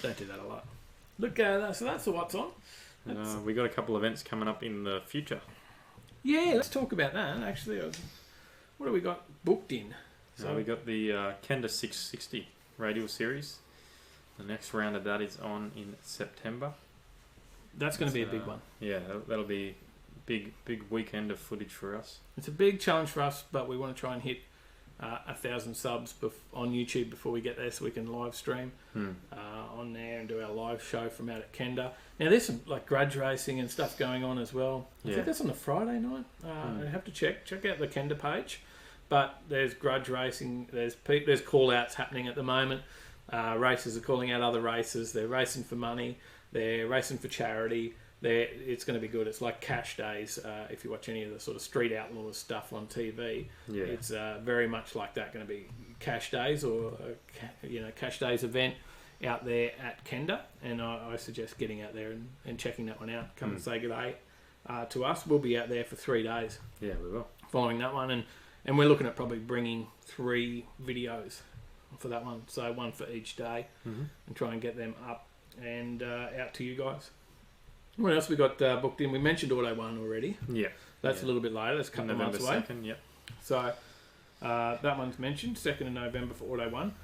don't do that a lot. Look, so that's the what's on. We got a couple of events coming up in the future. Yeah, let's talk about that. Actually, what have we got booked in? So we got the Qd 660 radial series. The next round of that is on in September. That's going to be a big one. Yeah, that'll be big weekend of footage for us. It's a big challenge for us, but we want to try and hit 1,000 subs on YouTube before we get there, so we can live stream on there and do our live show from out at Qd. Now there's some like grudge racing and stuff going on as well. I think that's on a Friday night. I have to check out the Qd page, but there's grudge racing. There's call outs happening at the moment. Racers are calling out other races. They're racing for money. They're racing for charity. It's going to be good. It's like cash days. If you watch any of the sort of street outlaws stuff on TV, it's very much like that. Going to be cash days or cash days event out there at Qd, and I suggest getting out there and checking that one out. Come and say good day to us. We'll be out there for 3 days. Yeah, we will. Following that one, and we're looking at probably bringing 3 videos for that one, so 1 for each day, and try and get them up and out to you guys. What else we got booked in? We mentioned Auto 1 already. Yeah. That's a little bit later. That's a couple of months away. November 2nd, yep. So that one's mentioned, 2nd of November for Auto 1.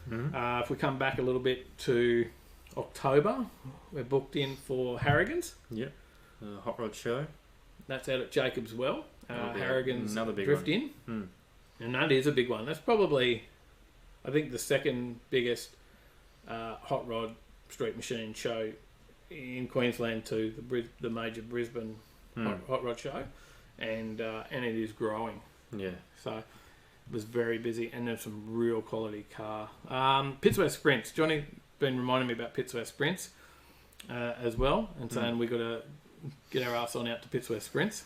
If we come back a little bit to October, we're booked in for Harrigan's. Yep. The Hot Rod Show. That's out at Jacob's Well. Harrigan's another big Drift one. In. And that is a big one. That's probably, I think, the second biggest hot rod street machine show in Queensland to the major Brisbane hot rod show, and it is growing. Yeah. So it was very busy, and there's some real quality car. Pittsworth Sprints. Johnny been reminding me about Pittsworth Sprints as well, and saying we got to get our ass on out to Pittsworth Sprints.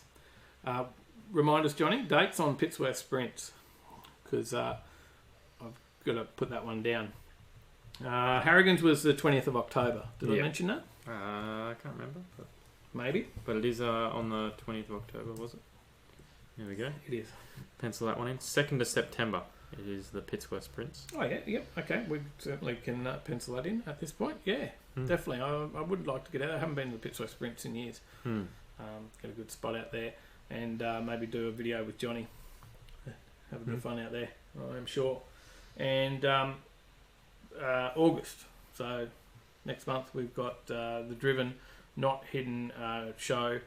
Remind us, Johnny, dates on Pittsworth Sprints, because I've got to put that one down. Harrigan's was the 20th of October. Did I mention that? I can't remember. But maybe. But it is on the 20th of October, was it? There we go. It is. Pencil that one in. 2nd of September. It is the Pittsworth Sprints. Oh, yeah. Yep. Okay. We certainly can pencil that in at this point. Yeah, definitely. I would like to get out. I haven't been to the Pittsworth Sprints in years. Get a good spot out there, and maybe do a video with Johnny. Have a bit of fun out there, I'm sure. And August. So next month we've got the Driven Not Hidden show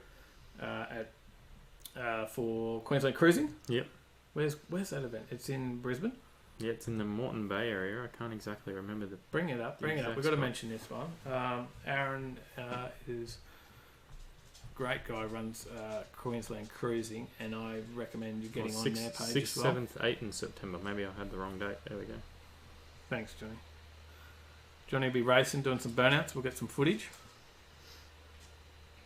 for Queensland Cruising. Yep. Where's that event? It's in Brisbane. Yeah, it's in the Moreton Bay area. I can't exactly remember the. Bring it up. We've got to mention this one. Aaron is a great guy. Runs Queensland Cruising, and I recommend you getting on their page 6th, as well. 7th, 8th in September. Maybe I had the wrong date. There we go. Thanks, Johnny. Johnny will be racing, doing some burnouts. We'll get some footage.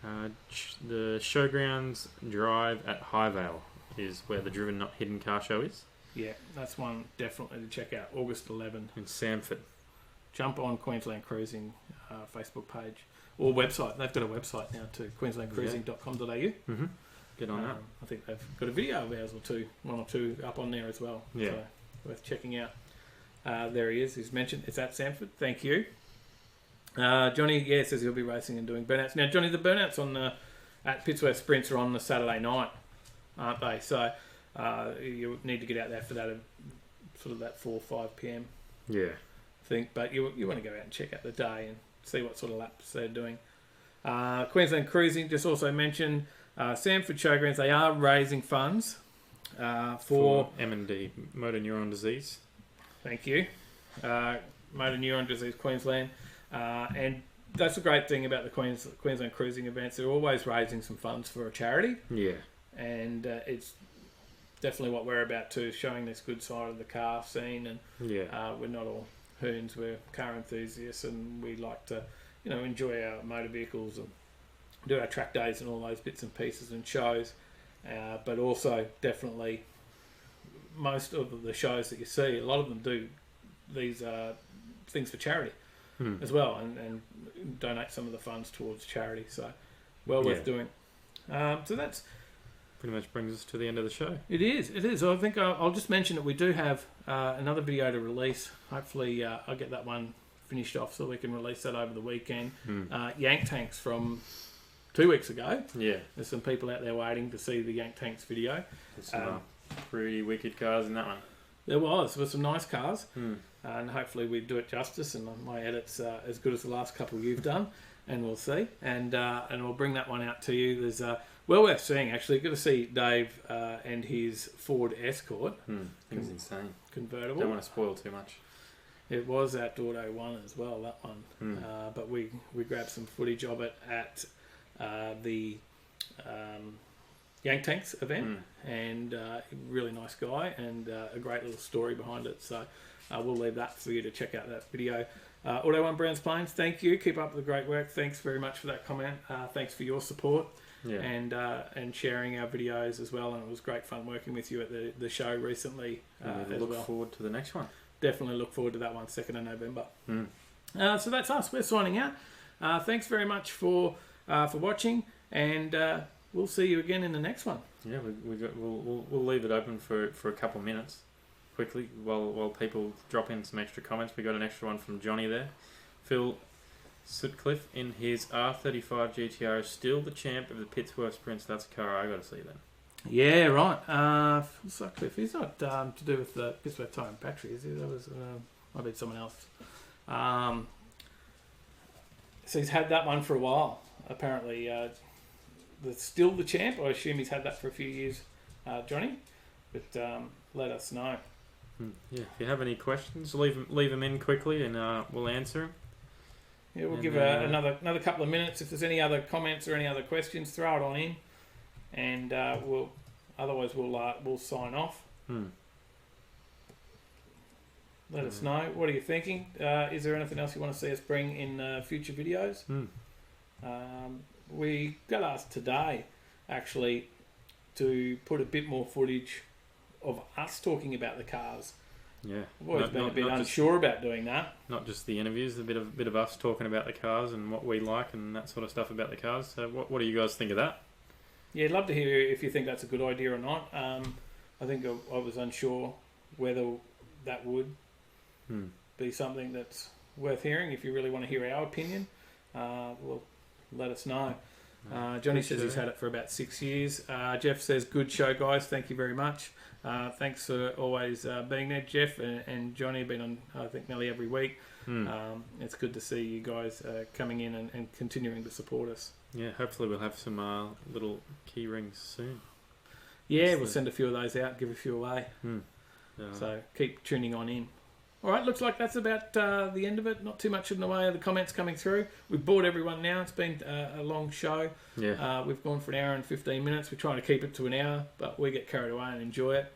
The Showgrounds Drive at Highvale is where the Driven Not Hidden car show is. Yeah, that's one definitely to check out. August 11. In Samford. Jump on Queensland Cruising Facebook page or website. They've got a website now too, queenslandcruising.com.au. Get on that. I think they've got a video of ours or two, 1 or 2 up on there as well. Yeah. So worth checking out. There he is. He's mentioned it's at Samford. Thank you. Johnny, says he'll be racing and doing burnouts. Now, Johnny, the burnouts at Pittsworth Sprints are on the Saturday night, aren't they? So you need to get out there for that, sort of that 4 or 5 p.m. Yeah. thing. But you want to go out and check out the day and see what sort of laps they're doing. Queensland Cruising just also mentioned Samford Showgrounds. They are raising funds for M&D, motor neuron disease. Thank you. Motor neuron disease Queensland. And that's the great thing about the Queensland Cruising events. They're always raising some funds for a charity. Yeah. And it's definitely what we're about too, showing this good side of the car scene. And we're not all hoons, we're car enthusiasts, and we like to, enjoy our motor vehicles and do our track days and all those bits and pieces and shows. But also definitely most of the shows that you see, a lot of them do these things for charity as well, and donate some of the funds towards charity. So well worth doing. So that's pretty much brings us to the end of the show. It is. It is. I think I'll just mention that we do have another video to release. Hopefully, I'll get that one finished off so we can release that over the weekend. Yank Tanks from 2 weeks ago. Yeah. There's some people out there waiting to see the Yank Tanks video. There's some pretty wicked cars in that one. There were some nice cars. And hopefully we do it justice, and my edit's as good as the last couple you've done, and we'll see. And we'll bring that one out to you. There's well worth seeing, actually. Good to see Dave and his Ford Escort. Thing's insane. Convertible. Don't want to spoil too much. It was at Auto 1 as well, that one. But we grabbed some footage of it at the Yank Tanks event, and really nice guy, and a great little story behind it. So we'll leave that for you to check out that video. Auto 1 Browns Plains, thank you. Keep up the great work. Thanks very much for that comment. Thanks for your support. Yeah. And sharing our videos as well, and it was great fun working with you at the show recently. Look forward to the next one. Definitely look forward to that one, 2nd of November. So that's us. We're signing out. Thanks very much for watching, and we'll see you again in the next one. Yeah, we'll leave it open for a couple of minutes, quickly, while people drop in some extra comments. We got an extra one from Johnny there. Phil Sutcliffe in his R35 GTR is still the champ of the Pittsworth Sprints. That's a car I got to see then. Yeah, right. Phil Sutcliffe. He's not to do with the Pittsworth Tire and Battery, is he? That was might be someone else. So he's had that one for a while. Apparently, still the champ. I assume he's had that for a few years, Johnny. But let us know. Yeah, if you have any questions, leave them in quickly, and we'll answer them. Yeah, we'll give another couple of minutes. If there's any other comments or any other questions, throw it on in, and we'll sign off. Let us know. What are you thinking? Is there anything else you want to see us bring in future videos? We got asked today, actually, to put a bit more footage of us talking about the cars. Yeah, I've always been a bit unsure about doing that. Not just the interviews, a bit of us talking about the cars and what we like and that sort of stuff about the cars. So what do you guys think of that? Yeah, I'd love to hear if you think that's a good idea or not. I think I was unsure whether that would be something that's worth hearing. If you really want to hear our opinion, well, let us know. Johnny says he's had it for about 6 years. Jeff says, good show, guys. Thank you very much. Thanks for always being there. Jeff and Johnny have been on, I think, nearly every week. It's good to see you guys coming in and continuing to support us. Yeah, hopefully we'll have some little key rings soon. Yeah, we'll send a few of those out, give a few away. So keep tuning on in. All right, looks like that's about the end of it. Not too much in the way of the comments coming through. We've bored everyone now. It's been a long show. Yeah. We've gone for an hour and 15 minutes. We're trying to keep it to an hour, but we get carried away and enjoy it.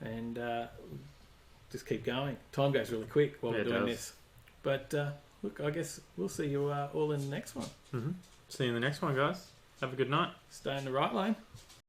And just keep going. Time goes really quick while we're doing this. But look, I guess we'll see you all in the next one. See you in the next one, guys. Have a good night. Stay in the right lane.